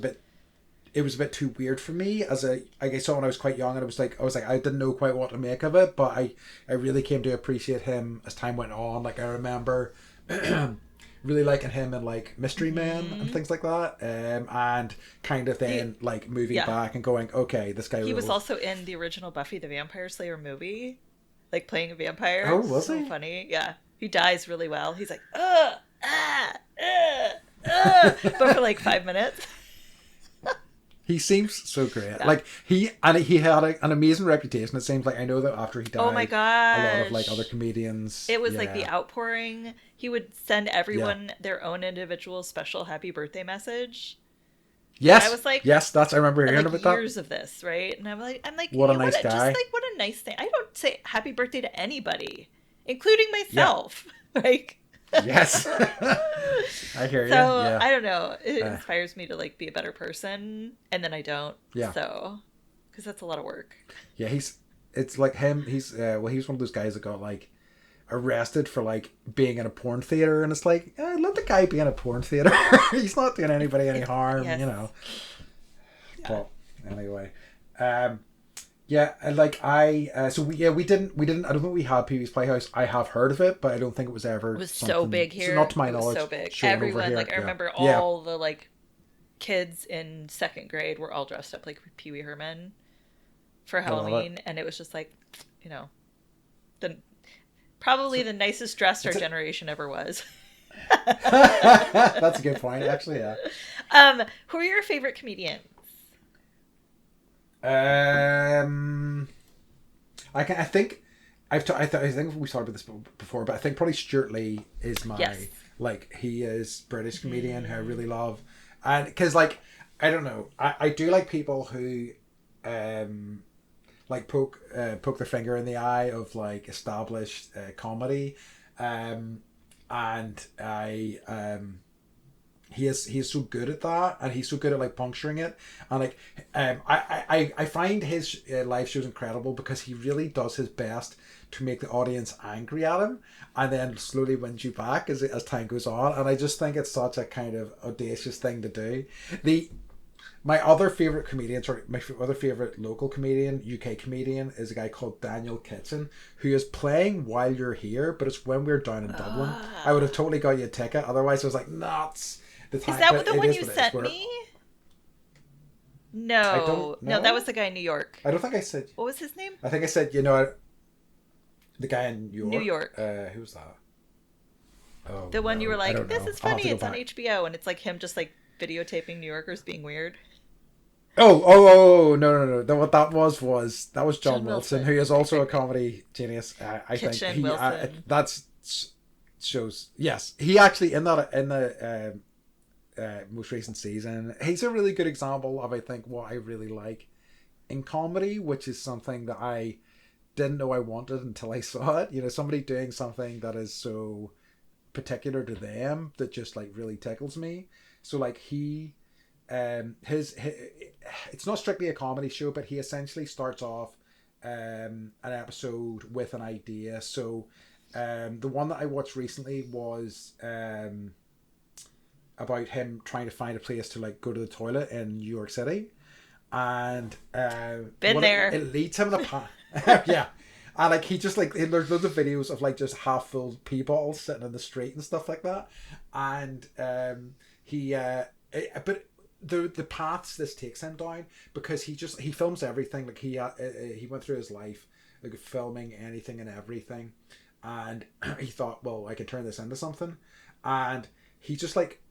bit too weird for me I saw when I was quite young, and I didn't know quite what to make of it, but I really came to appreciate him as time went on. I remember really liking him in Mystery Men and things like that, and kind of then moving back and going, okay, this guy. He was also in the original Buffy the Vampire Slayer movie, playing a vampire. Oh, was he? So funny, yeah. He dies really well. He's but for 5 minutes. He seems so great. Yeah. He had an amazing reputation. It seems I know that after he died, oh my gosh, a lot of other comedians. It was the outpouring. He would send everyone their own individual special happy birthday message. Yes, and I was yes, I remember hearing about that. Years of this, right? And I'm what a nice guy. Just what a nice thing. I don't say happy birthday to anybody, including myself. Yeah. Yes. I hear you. So yeah. I don't know. It inspires me to be a better person, and then I don't. Yeah. So, because that's a lot of work. Yeah, it's like him. He's he was one of those guys that got arrested for being in a porn theater, and it's I let the guy be in a porn theater. He's not doing anybody any harm, yes. Yeah. But anyway, yeah, and we didn't. I don't think we had Pee Wee's Playhouse. I have heard of it, but I don't think it was ever. It was so big here. Not to my knowledge. So big. Everyone, I remember all the kids in second grade were all dressed up like Pee Wee Herman for Halloween, and it was just probably the nicest dressed our generation ever was. That's a good point, actually. Yeah. Who are your favorite comedians? I think I think we talked about this before, but I think probably Stuart Lee is my he is British comedian who I really love, and because I don't know, I do like people who poke their finger in the eye of established comedy, and he is so good at that, and he's so good at puncturing it, and I find his live shows incredible because he really does his best to make the audience angry at him, and then slowly wins you back as time goes on, and I just think it's such a kind of audacious thing to do. My other favorite comedian, my other favorite local comedian, UK comedian, is a guy called Daniel Kitson, who is playing while you're here, but it's when we're down in Dublin. I would have totally got you a ticket, otherwise I was nuts. Is that the one you sent me? No, that was the guy in New York. I don't think I said. What was his name? I think I said, the guy in New York. Who was that? Oh, the one you were this is funny. It's on HBO, and it's him just videotaping New Yorkers being weird. Oh, no. That was John Wilson, who is also a comedy genius. I think that's shows. Yes, he actually in the most recent season, he's a really good example of, I think, what I really like in comedy, which is something that I didn't know I wanted until I saw it. Somebody doing something that is so particular to them that just really tickles me. So he his it's not strictly a comedy show, but he essentially starts off an episode with an idea. So The one that I watched recently was about him trying to find a place to like go to the toilet in New York City, and been there. It leads him in a path. Yeah. And like he just like there's loads of videos of like just half full pee bottles sitting in the street and stuff like that, and but the paths this takes him down, because he films everything. Like he went through his life like filming anything and everything, and he thought, well, I can turn this into something, and he just like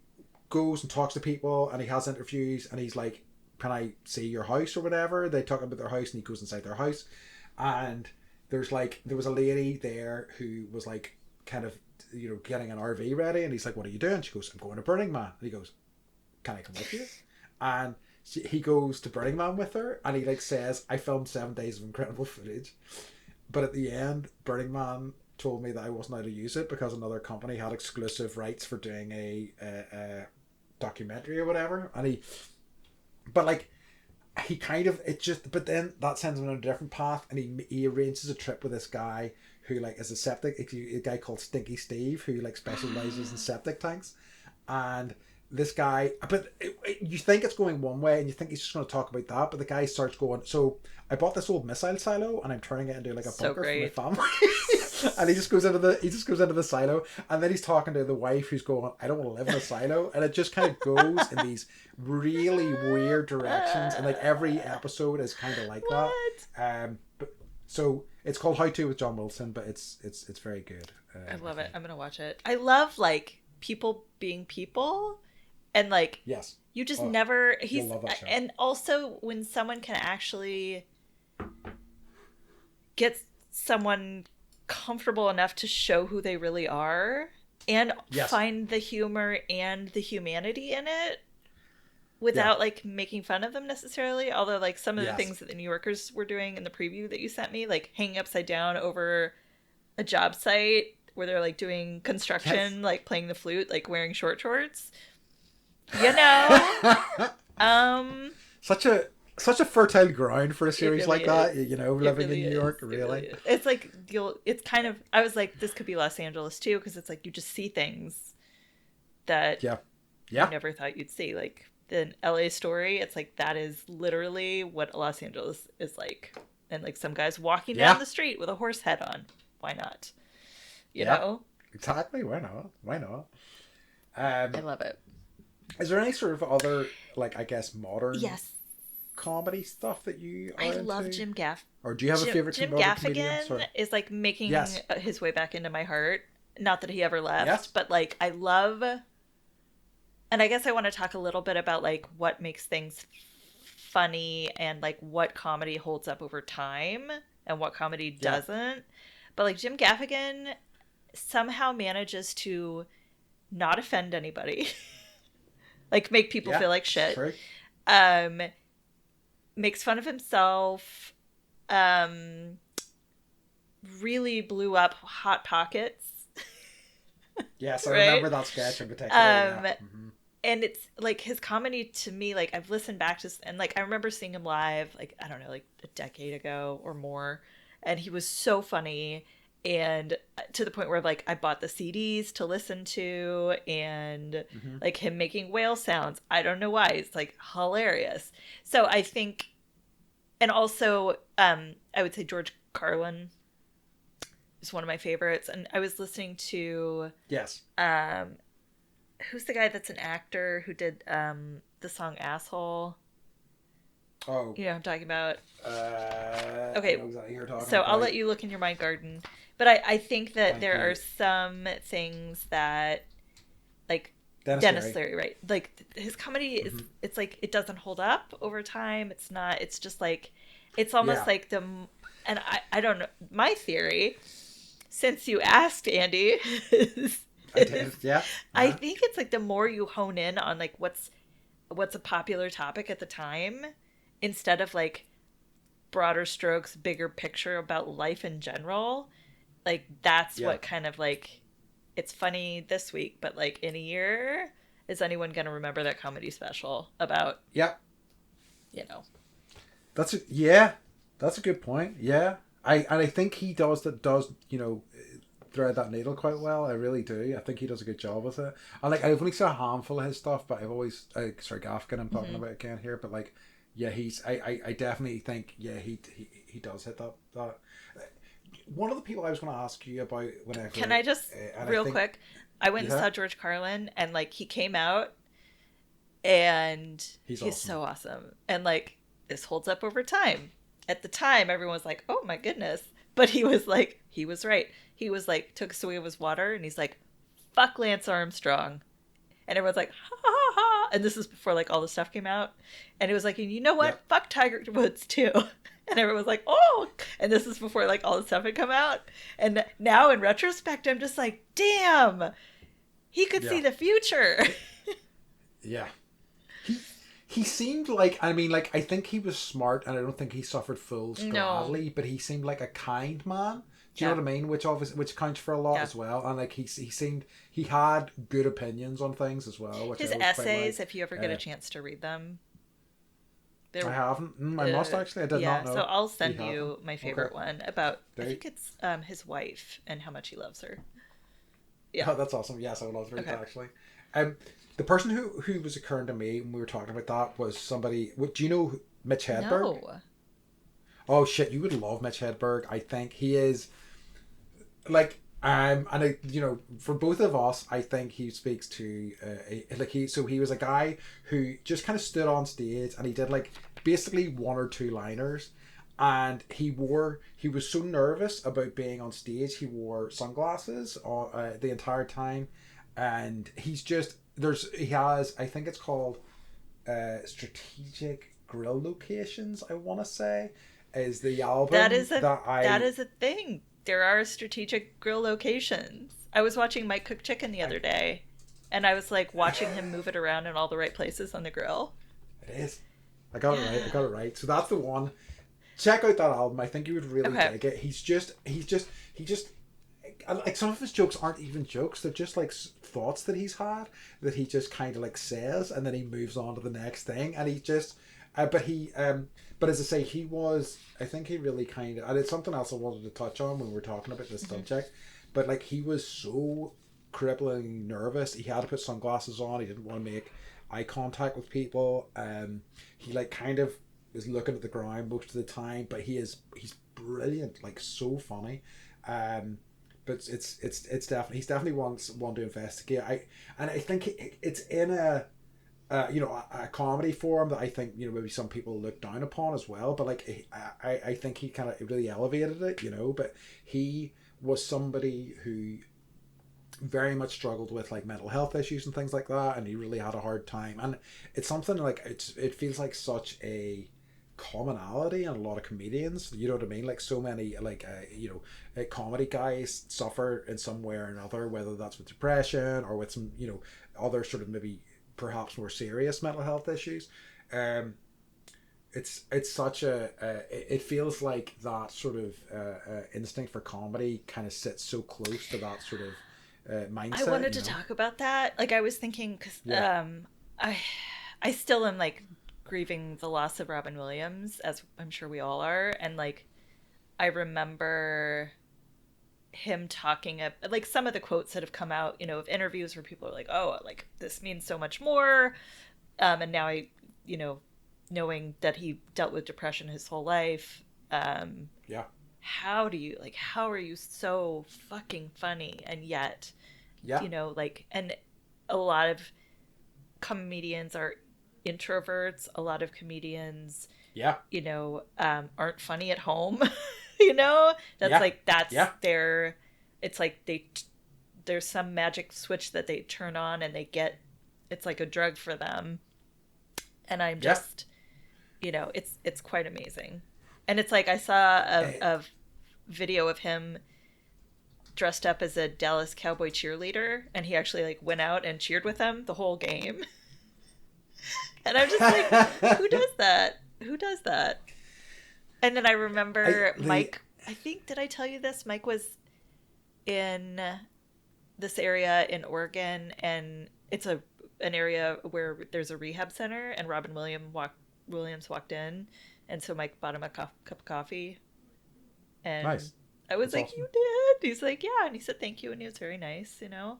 goes and talks to people, and he has interviews, and he's like, can I see your house or whatever? They talk about their house, and he goes inside their house, and there was a lady there who was like kind of, you know, getting an RV ready, and he's like, what are you doing? She goes, I'm going to Burning Man. And he goes, can I come with you? And he goes to Burning Man with her, and he like says, I filmed 7 days of incredible footage, but at the end Burning Man told me that I wasn't allowed to use it because another company had exclusive rights for doing a documentary or whatever. And he kind of, but then that sends him on a different path, and he arranges a trip with this guy who like is a guy called Stinky Steve, who like specializes in septic tanks. And this guy, but you think it's going one way, and you think he's just going to talk about that, but the guy starts going, so I bought this old missile silo, and I'm turning it into like a bunker for my family. And he just goes into the silo, and then he's talking to the wife who's going, I don't want to live in a silo. And it just kind of goes in these really weird directions, and like every episode is kind of like that. But so it's called How To with John Wilson, but it's very good. I love it. I'm gonna watch it. I love like people being people, and like yes, you just never. He's and also when someone can actually get someone comfortable enough to show who they really are, and find the humor and the humanity in it without like making fun of them necessarily. Although like some of the things that the New Yorkers were doing in the preview that you sent me, like hanging upside down over a job site where they're like doing construction, like playing the flute, like wearing short shorts, you know. Such a fertile ground for a series really like that, you know, living really in New York, really. It's like, it's kind of, I was like, this could be Los Angeles too, because it's like, you just see things that you never thought you'd see. Like the LA Story, it's like, that is literally what Los Angeles is like. And like some guys walking down the street with a horse head on. Why not? You know? Exactly. Why not? I love it. Is there any sort of other, like, I guess, modern comedy stuff that you are into? Love Jim Gaffigan. Or do you have a favorite Jim Gaffigan is like making his way back into my heart. Not that he ever left, but like I love, and I guess I want to talk a little bit about like what makes things funny and like what comedy holds up over time and what comedy doesn't. But like Jim Gaffigan somehow manages to not offend anybody. Like make people feel like shit. True. Makes fun of himself, really blew up Hot Pockets. Yes, I remember that sketch in particular. And it's like his comedy to me, like I've listened back to, and like I remember seeing him live, like I don't know, like a decade ago or more, and he was so funny, and to the point where like I bought the CDs to listen to, and like him making whale sounds, I don't know why, it's like hilarious. So I think, and also I would say George Carlin is one of my favorites. And I was listening to who's the guy that's an actor who did the song Asshole? Oh, you know what I'm talking about. Okay, I know exactly you're talking so about. I'll let you look in your mind garden. But I think that there are some things that, like Dennis Leary, right? Like his comedy is, it's like it doesn't hold up over time. It's not. It's just like, it's almost like the, and I don't know. My theory, since you asked, Andy, I did. Yeah. I think it's like the more you hone in on like what's a popular topic at the time, instead of like broader strokes, bigger picture about life in general, like that's what kind of like, it's funny this week, but like in a year, is anyone going to remember that comedy special about, you know? That's a good point. Yeah. I think he does, you know, thread that needle quite well. I really do. I think he does a good job with it. I like. I've only seen a handful of his stuff, but I've always sorry, Gaffigan. I'm talking about again here, but like, yeah, he's. I definitely think he does hit that. One of the people I was going to ask you about whenever. Can I just real quick? I went and saw George Carlin, and like he came out, and he's awesome. So awesome, and like this holds up over time. At the time, everyone was like, "Oh my goodness." But he was like, he was right. He was like, took a swig of his water and he's like, fuck Lance Armstrong. And everyone's like, ha ha ha. And this is before like all the stuff came out. And it was like, and you know what? Yep. Fuck Tiger Woods too. And everyone was like, oh. And this is before like all the stuff had come out. And now in retrospect, I'm just like, damn, he could see the future. Yeah. He seemed like, I mean, like, I think he was smart, and I don't think he suffered fools gladly, but he seemed like a kind man. Do you know what I mean? Which counts for a lot as well. And like he seemed, he had good opinions on things as well. Which his essays, if you ever get a chance to read them. I haven't. I must actually. I did not know. So I'll send you my favorite one about, I think it's his wife and how much he loves her. Yeah. Oh, that's awesome. Yes, I would love to read that actually. The person who was occurring to me when we were talking about that was somebody. Do you know Mitch Hedberg? No. Oh shit! You would love Mitch Hedberg. I think he is like and I, you know, for both of us, I think he speaks to he was a guy who just kind of stood on stage and he did like basically one or two liners, and he was so nervous about being on stage he wore sunglasses the entire time, and he has, I think it's called Strategic Grill Locations, I want to say, is the album that is a thing. There are strategic grill locations. I was watching Mike cook chicken the other day, and I was like watching him move it around in all the right places on the grill. It is. I got it right. So that's the one. Check out that album. I think you would really dig it. He just like, some of his jokes aren't even jokes. They're just like thoughts that he's had that he just kind of like says, and then he moves on to the next thing. And he just, but as I say, I think he really kind of, and it's something else I wanted to touch on when we were talking about this subject, but like he was so crippling nervous. He had to put sunglasses on. He didn't want to make eye contact with people. He like kind of is looking at the ground most of the time, but he's brilliant, like so funny. But it's definitely, he's definitely one to investigate. I think it's in a comedy form that I think, you know, maybe some people look down upon as well. But like I think he kind of really elevated it, you know. But he was somebody who very much struggled with like mental health issues and things like that, and he really had a hard time. And it's something like it feels like such a commonality in a lot of comedians, you know what I mean, like so many like comedy guys suffer in some way or another, whether that's with depression or with some, you know, other sort of maybe perhaps more serious mental health issues. It's such it feels like that sort of instinct for comedy kind of sits so close to that sort of mindset. I wanted to talk about that. Like I was thinking, because I still am like grieving the loss of Robin Williams, as I'm sure we all are, and like I remember him talking like some of the quotes that have come out, you know, of interviews where people are like, oh, like this means so much more, and now I, you know, knowing that he dealt with depression his whole life, how are you so fucking funny, and yet you know, like, and a lot of comedians are introverts, a lot of comedians you know, aren't funny at home. You know, that's their, it's like there's some magic switch that they turn on and they get, it's like a drug for them. And I'm just you know, it's quite amazing. And it's like I saw a video of him dressed up as a Dallas Cowboy cheerleader, and he actually like went out and cheered with them the whole game. And I'm just like, who does that? And then I remember Mike, I think, did I tell you this? Mike was in this area in Oregon, and it's an area where there's a rehab center, and Robin Williams walked in, and so Mike bought him a cup of coffee. And nice. I was That's like, awesome. You did? He's like, yeah. And he said thank you. And he was very nice, you know.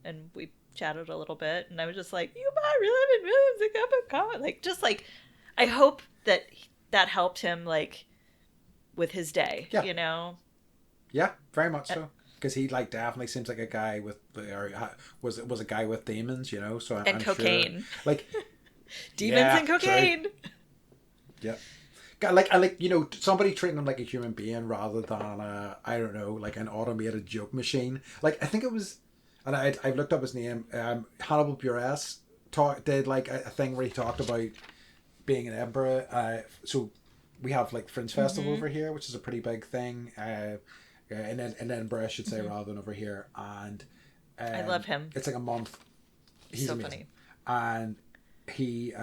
And we chatted a little bit. And I was just like, you might really been millions of cup of coffee. Like, just like, I hope that helped him, like, with his day, you know? Yeah, very much so. Because he, like, definitely seems like a guy with, or was a guy with demons, you know? So I'm cocaine. Sure, like, demons and cocaine. True. Yeah. Like, you know, somebody treating him like a human being rather than I don't know, like an automated joke machine. Like, I think it was, and I've looked up his name. Hannibal Buress did like a thing where he talked about being in Edinburgh. So we have like Fringe Festival over here, which is a pretty big thing. In Edinburgh, I should say, rather than over here. And I love him. It's like a month. He's so amazing. Funny. And he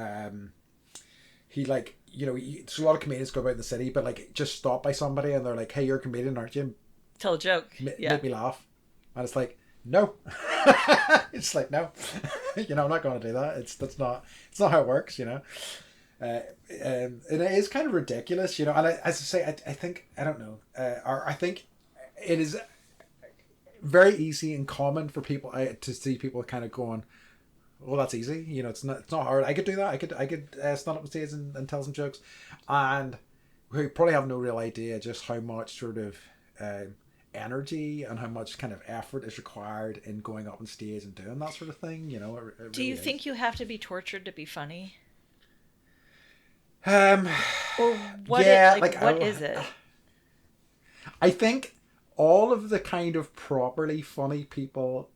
like, you know, there's a lot of comedians go about in the city, but like just stopped by somebody and they're like, hey, you're a comedian, aren't you? Tell a joke. Make me laugh. And it's like, no. It's like, no. You know, I'm not going to do that. It's not how it works, you know. And it is kind of ridiculous, you know. And as I say, I think, I don't know, or I think it is very easy and common for people to see people kind of going, well, that's easy, you know. It's not hard. I could do that. I could stand up on stage and tell some jokes, and we probably have no real idea just how much sort of energy and how much kind of effort is required in going up on stage and doing that sort of thing, you know. It do you think you have to be tortured to be funny? Or what? Yeah, what is it? I think all of the kind of properly funny people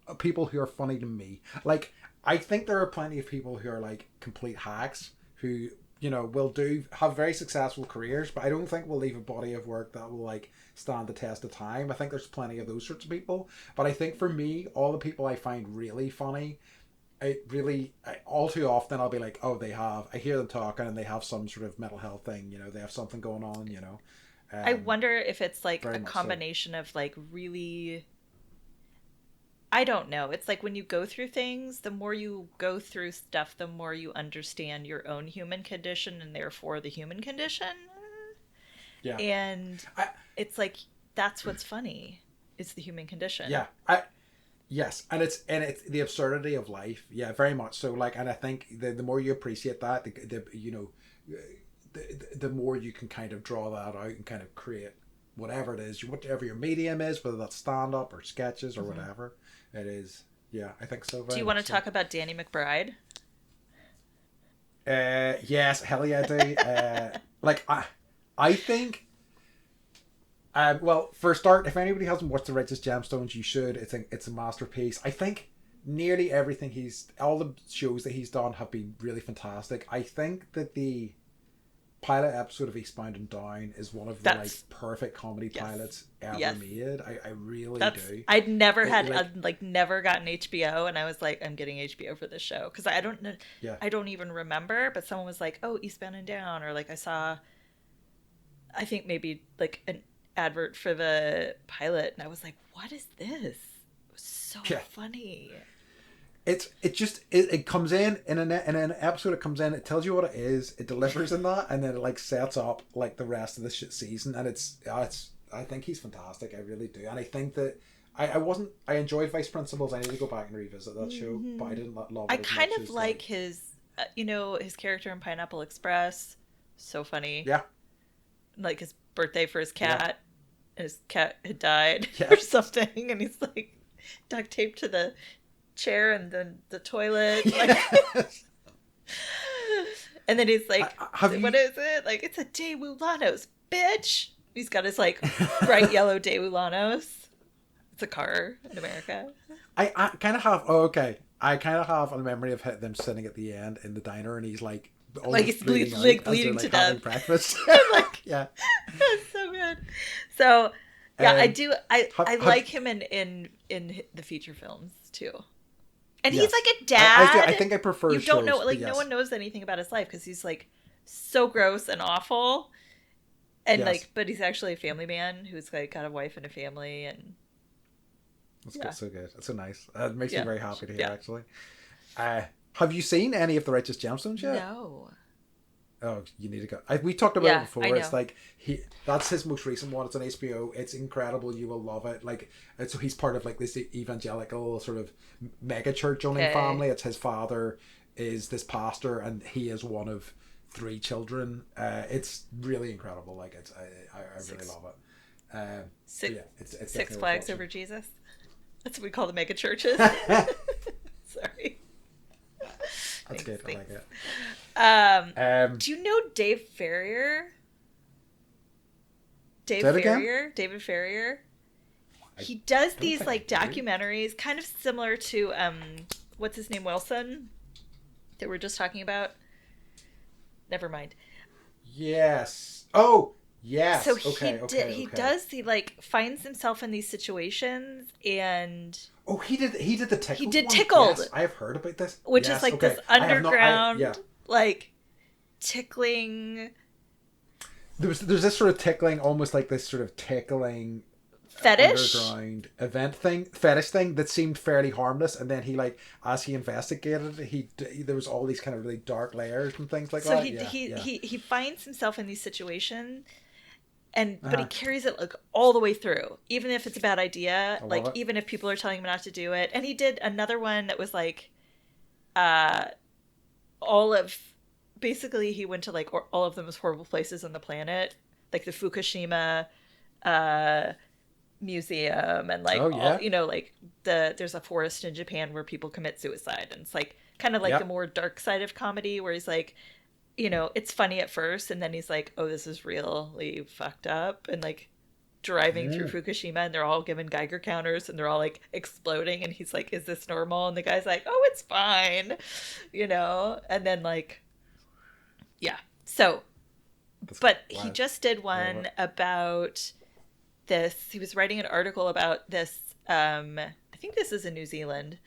who are funny to me, like, I think there are plenty of people who are like complete hacks who, you know, will have very successful careers, but I don't think will leave a body of work that will like stand the test of time. I think there's plenty of those sorts of people, but I think for me, all the people I find really funny, all too often I'll be like, oh, I hear them talking and they have some sort of mental health thing, you know, they have something going on, you know. I wonder if it's like a combination of like really, I don't know. It's like when you go through things, the more you go through stuff, the more you understand your own human condition and therefore the human condition. Yeah. And it's like, that's what's funny. It's the human condition. Yeah. Yes, and it's the absurdity of life. Yeah, very much so. Like, and I think the more you appreciate that, the more you can kind of draw that out and kind of create whatever it is, whatever your medium is, whether that's stand up or sketches or whatever it is. Yeah, I think so. Do you want to talk about Danny McBride? Yes, hell yeah, I do. Like, I think. Well, for a start, if anybody hasn't watched The Righteous Gemstones, you should. It's a masterpiece. I think nearly everything all the shows that he's done have been really fantastic. I think that the pilot episode of Eastbound and Down is one of the like perfect comedy pilots ever made. I really do. I'd never never gotten HBO, and I was like, I'm getting HBO for this show because I don't know. Yeah. I don't even remember, but someone was like, oh, Eastbound and Down, or like I think maybe like an advert for the pilot, and I was like, what is this? It was so funny. It comes in an episode. It comes in, it tells you what it is, it delivers in that, and then it like sets up like the rest of the season, and it's I think he's fantastic. I really do. And I think that I enjoyed Vice Principals. I need to go back and revisit that show, but I didn't love it. I kind of like his his character in Pineapple Express. So funny. Yeah. Like his birthday for his cat. And his cat had died or something, and he's like duct taped to the chair and then the toilet. Like, and then he's like, what is it? Like, it's a Daewoo-Lanos, bitch. He's got his like bright yellow Daewoo-Lanos. It's a car in America. I kind of have, I kind of have a memory of them sitting at the end in the diner, and he's like he's bleeding to death. Breakfast. Like, yeah, that's so good. So yeah, I do. I like him in the feature films too. And he's like a dad. I think I prefer. You don't know, like no one knows anything about his life because he's like so gross and awful, and like, but he's actually a family man who's like got a wife and a family, and that's good. So good. That's so nice. It makes me very happy to hear. Actually, have you seen any of The Righteous Gemstones yet? No. Oh, you need to go. We talked about it before. It's like that's his most recent one. It's on HBO. It's incredible. You will love it. Like, so he's part of like this evangelical sort of mega church owning family. It's his father is this pastor, and he is one of 3 children. It's really incredible. Like, it's I really love it. It's Six Flags Over Jesus. That's what we call the mega churches. Sorry. That's good. I like it. Do you know Dave Ferrier? David Ferrier. He does these like documentaries, kind of similar to what's his name, Wilson, that we were just talking about. Never mind. Yes. Oh, yes. So he like finds himself in these situations and. Oh, he did the Tickled. He did Tickled. Yes, I have heard about this. Which is like this underground, like tickling. There's this sort of tickling, almost like this sort of tickling fetish underground fetish thing that seemed fairly harmless, and then he like as he investigated, there was all these kind of really dark layers and things like that. So he finds himself in these situations. But he carries it like all the way through, even if it's a bad idea, like even if people are telling him not to do it. And he did another one that was like, basically he went to like all of the most horrible places on the planet, like the Fukushima museum, and like all, like there's a forest in Japan where people commit suicide, and it's like kind of like the more dark side of comedy, where he's like, it's funny at first, and then he's like, oh, this is really fucked up. And like driving through Fukushima, and they're all given Geiger counters, and they're all like exploding. And he's like, is this normal? And the guy's like, oh, it's fine. And then like, yeah. So, but he just did one about this. He was writing an article about this. I think this is in New Zealand.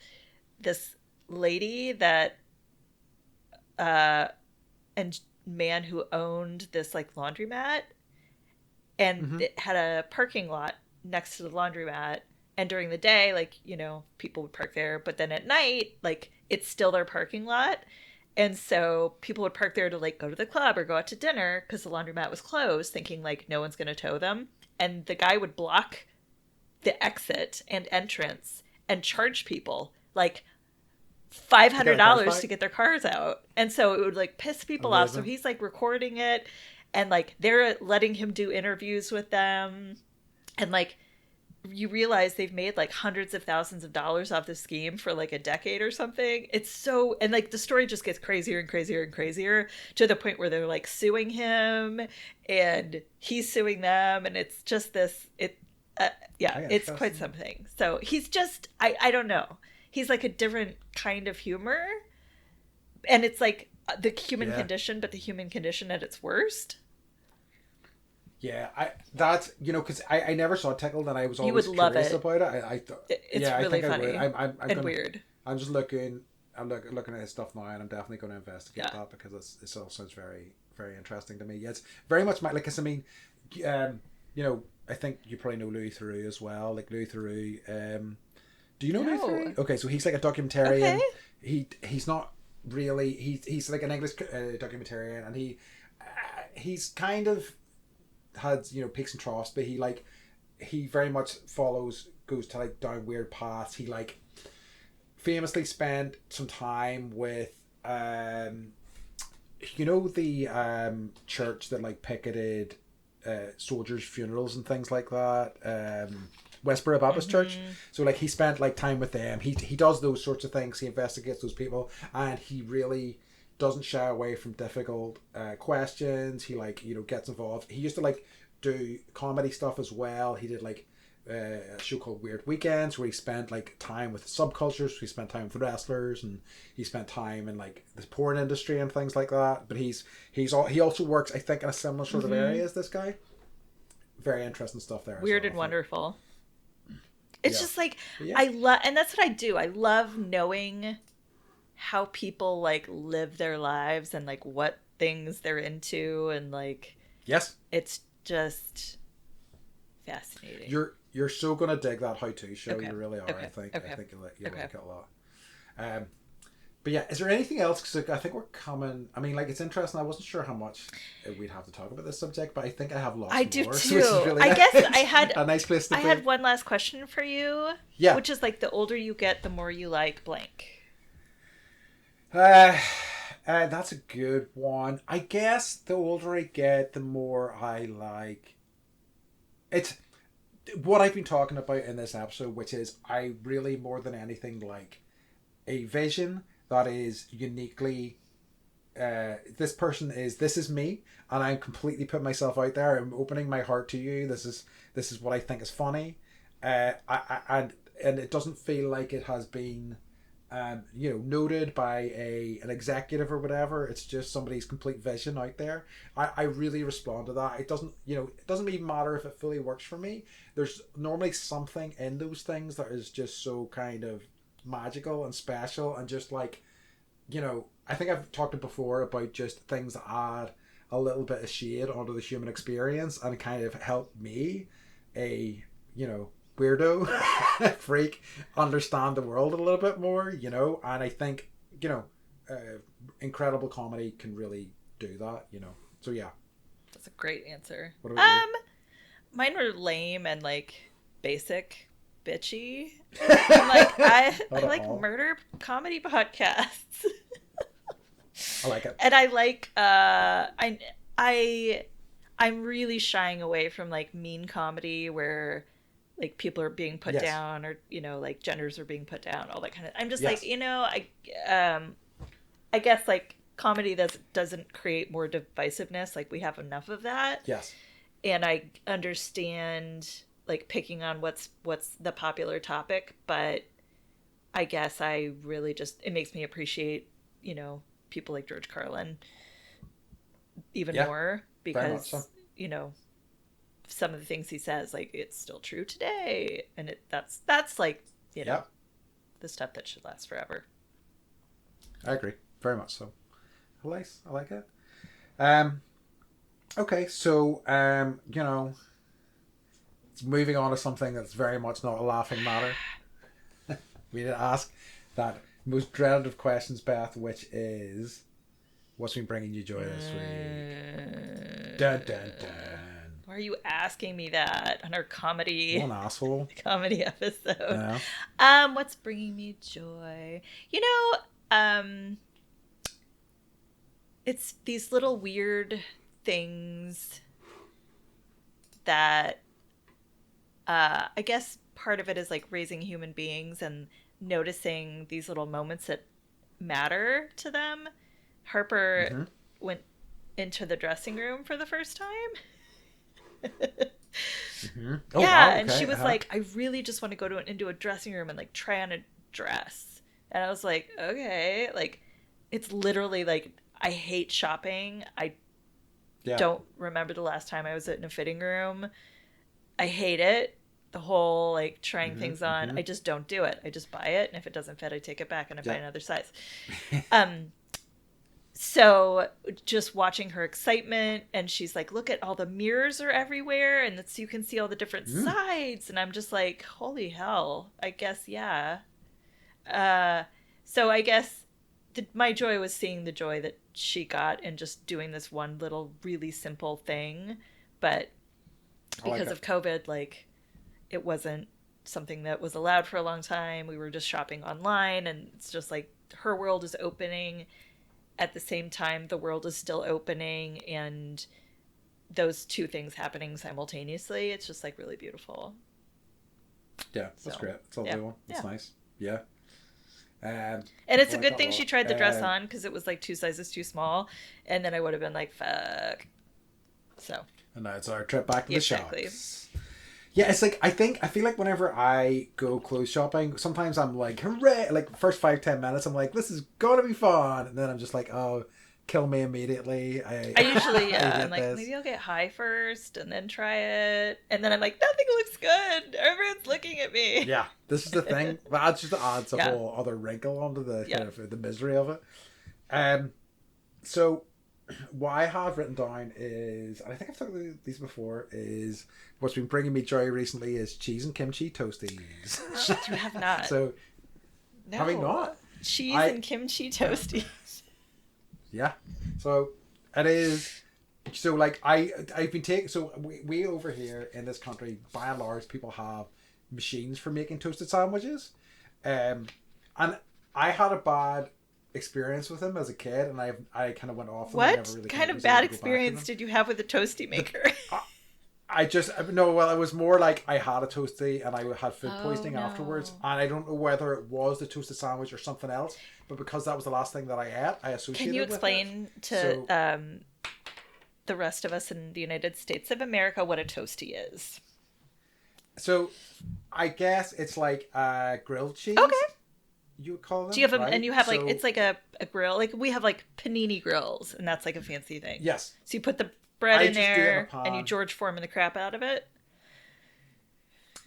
This lady that, and man who owned this like laundromat, and it had a parking lot next to the laundromat, and during the day, like, people would park there, but then at night, like, it's still their parking lot, and so people would park there to like go to the club or go out to dinner because the laundromat was closed, thinking like no one's going to tow them. And the guy would block the exit and entrance and charge people like $500 to get their cars out. And so it would like piss people off. So he's like recording it, and like they're letting him do interviews with them, and like you realize they've made like hundreds of thousands of dollars off the scheme for like a decade or something. It's so, and like the story just gets crazier and crazier and crazier to the point where they're like suing him and he's suing them, and it's just this it's quite something. So he's just I don't know. He's like a different kind of humor, and it's like the human condition, but the human condition at its worst. Yeah, because I never saw Tickled, and I was always curious about it. I thought it's really funny and weird. I'm just looking at his stuff now, and I'm definitely going to investigate that, because it all sounds very, very interesting to me. Yeah, it's very much I think you probably know Louis Theroux as well. Like Louis Theroux. Do you know Louis Theroux? Okay, so he's like a documentarian. Okay. He's not really. He's like an English documentarian, and he's kind of had peaks and troughs, but he very much goes to like down weird paths. He like famously spent some time with the church that like picketed soldiers' funerals and things like that. Westboro Baptist Church. So like he spent like time with them. He does those sorts of things. He investigates those people, and he really doesn't shy away from difficult questions. He gets involved. He used to like do comedy stuff as well. He did like a show called Weird Weekends, where he spent like time with subcultures. He spent time with wrestlers, and he spent time in like the porn industry and things like that. But he also works, I think, in a similar sort of area as this guy. Very interesting stuff there. Weird and wonderful. It's just like I love, and that's what I do. I love knowing how people like live their lives and like what things they're into, and like it's just fascinating. You're so gonna dig that how-to show. You really are. Okay. I think you'll like it a lot. But yeah, is there anything else? Because I think we're coming. I mean, like, it's interesting. I wasn't sure how much we'd have to talk about this subject, but I think I have lots I more. do too. So which is really I nice. guess I had a nice place to be. I had one last question for you. Yeah. Which is like, the older you get, the more you like blank. That's a good one. I guess the older I get, the more I like. It's what I've been talking about in this episode, which is I really, more than anything, like a vision that is uniquely this is me, and I'm completely putting myself out there. I'm opening my heart to you. This is what I think is funny, and it doesn't feel like it has been noted by an executive or whatever. It's just somebody's complete vision out there. I really respond to that. It doesn't even matter if it fully works for me. There's normally something in those things that is just so kind of magical and special, and just like, I think I've talked before about just things that add a little bit of shade onto the human experience and kind of help me, a weirdo freak, understand the world a little bit more, and I think incredible comedy can really do that, so yeah. That's a great answer. What about you? Mine were lame and like basic bitchy. And, like, I like murder comedy podcasts. I like it. And I like I'm really shying away from like mean comedy where like people are being put down, or like genders are being put down, all that kind of. I'm just like, I guess like comedy doesn't create more divisiveness. Like, we have enough of that. Yes. And I understand like picking on what's the popular topic, but I guess I really it makes me appreciate, people like George Carlin even more, because so. Some of the things he says, like, it's still true today, and that's like, the stuff that should last forever. I agree, very much so. I like it. Okay, so moving on to something that's very much not a laughing matter. We need to ask that most dreaded of questions, Beth, which is, what's been bringing you joy this week? Dun dun dun. Why are you asking me that on our comedy? What an asshole. Comedy episode. Yeah. What's bringing me joy? It's these little weird things that I guess part of it is like raising human beings and noticing these little moments that matter to them. Harper went into the dressing room for the first time. Oh, yeah, wow, okay. And she was like, I really just want to go into a dressing room and like try on a dress. And I was like, okay. Like, it's literally like, I hate shopping. I don't remember the last time I was in a fitting room. I hate it. The whole like trying things on. I just don't do it. I just buy it, and if it doesn't fit, I take it back and I buy another size. So just watching her excitement, and she's like, look at all the mirrors are everywhere, and you can see all the different sides. And I'm just like, holy hell, I guess, yeah. So I guess my joy was seeing the joy that she got in just doing this one little really simple thing. But because of COVID, like, it wasn't something that was allowed for a long time. We were just shopping online, and it's just like her world is opening. At the same time, the world is still opening, and those two things happening simultaneously, it's just like really beautiful. Yeah, that's great. It's a lovely one. It's nice. Yeah. And it's a good thing she tried the dress on, because it was like 2 sizes too small, and then I would have been like, fuck. So. And now it's our trip back to the shops. Yeah, it's like, I feel like whenever I go clothes shopping, sometimes I'm like, hooray! Like, first 5-10 minutes, I'm like, this is gonna be fun! And then I'm just like, oh, kill me immediately. I usually, I'm like, maybe I'll get high first, and then try it. And then I'm like, nothing looks good! Everyone's looking at me! Yeah, this is the thing. That just adds a whole other wrinkle onto the kind of the misery of it. So, what I have written down is, and I think I've talked about these before, is what's been bringing me joy recently is cheese and kimchi toasties. You have not. So, no. Having not? cheese and kimchi toasties. Yeah. So it is. So like I've been taking. So we over here in this country, by and large, people have machines for making toasted sandwiches, and I had a bad experience with them as a kid, and I kind of went off. What really kind of bad experience did you have with the toasty maker? I just no. Well, it was more like I had a toasty and I had food poisoning afterwards, and I don't know whether it was the toasted sandwich or something else. But because that was the last thing that I ate, I associated. Can you explain to the rest of us in the United States of America what a toasty is? So, I guess it's like grilled cheese. Okay. You would call them. Do you have them, and you have like it's like a grill. Like we have like panini grills, and that's like a fancy thing. Yes. So you put the bread in there, and you George Foreman the crap out of it.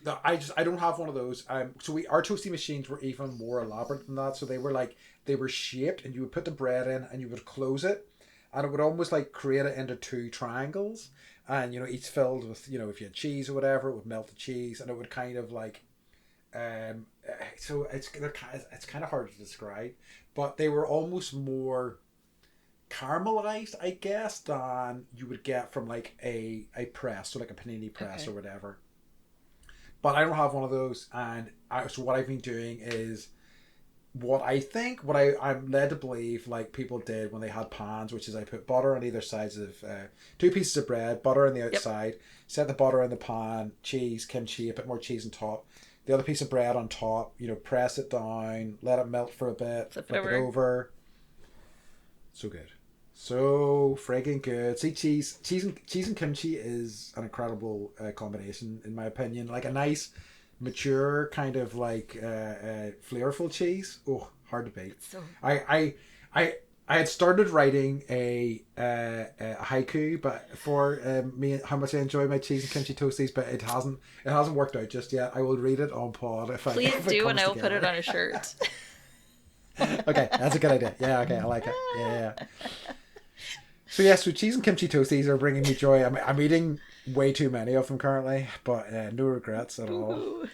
No, I don't have one of those. So our toasty machines were even more elaborate than that. So they were shaped, and you would put the bread in, and you would close it, and it would almost like create it into two triangles, and each filled with if you had cheese or whatever, it would melt the cheese, and it would kind of like, so it's kind of hard to describe, but they were almost more caramelized, I guess, than you would get from like a press, so like a panini press or whatever. But I don't have one of those, and so what I've been doing is what I'm led to believe like people did when they had pans, which is I put butter on either sides of two pieces of bread, butter on the outside, set the butter in the pan, cheese, kimchi, a bit more cheese on top, the other piece of bread on top, press it down, let it melt for a bit, flip it over. So good. So friggin' good. See, cheese and kimchi is an incredible combination, in my opinion. Like a nice, mature kind of like flavorful cheese. Oh, hard to beat. So... I had started writing a haiku, but for me, how much I enjoy my cheese and kimchi toasties, but it hasn't worked out just yet. I will read it on pod if Please do, and I will together. put it on a shirt. Okay, that's a good idea. Yeah, okay, I like it. Yeah. So cheese and kimchi toasties are bringing me joy. I'm eating way too many of them currently, but no regrets at all.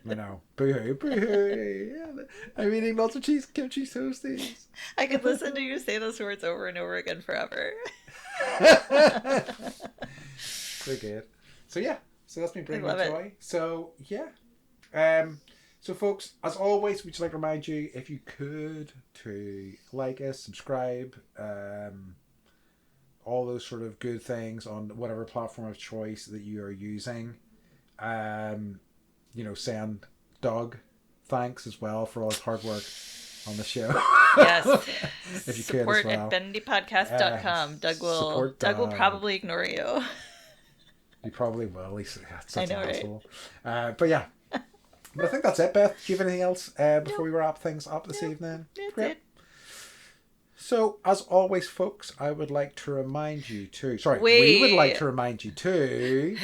I know. Boo-hoo. Yeah, I'm eating lots of cheese and kimchi toasties. I could listen to you say those words over and over again forever. So good. So that's me bringing me joy. So yeah. So folks, as always, we'd just like to remind you, if you could, to like us, subscribe, all those sort of good things on whatever platform of choice that you are using. Send Doug thanks as well for all his hard work on the show. Yes. If you support could as well. at bendypodcast.com. Doug will probably ignore you. He probably will. He's such an asshole. Right? But yeah. But I think that's it, Beth. Do you have anything else before we wrap things up this evening? That's it. So, as always, folks, we would like to remind you to... we would like to remind you to...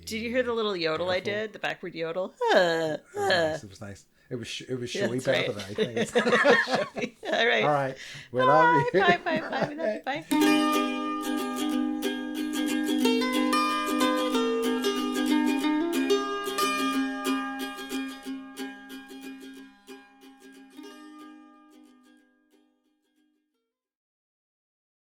Did you hear the little yodel I did? The backward yodel? It was nice. It was showy better than I think. All right. We love you. Bye. We love you. Bye.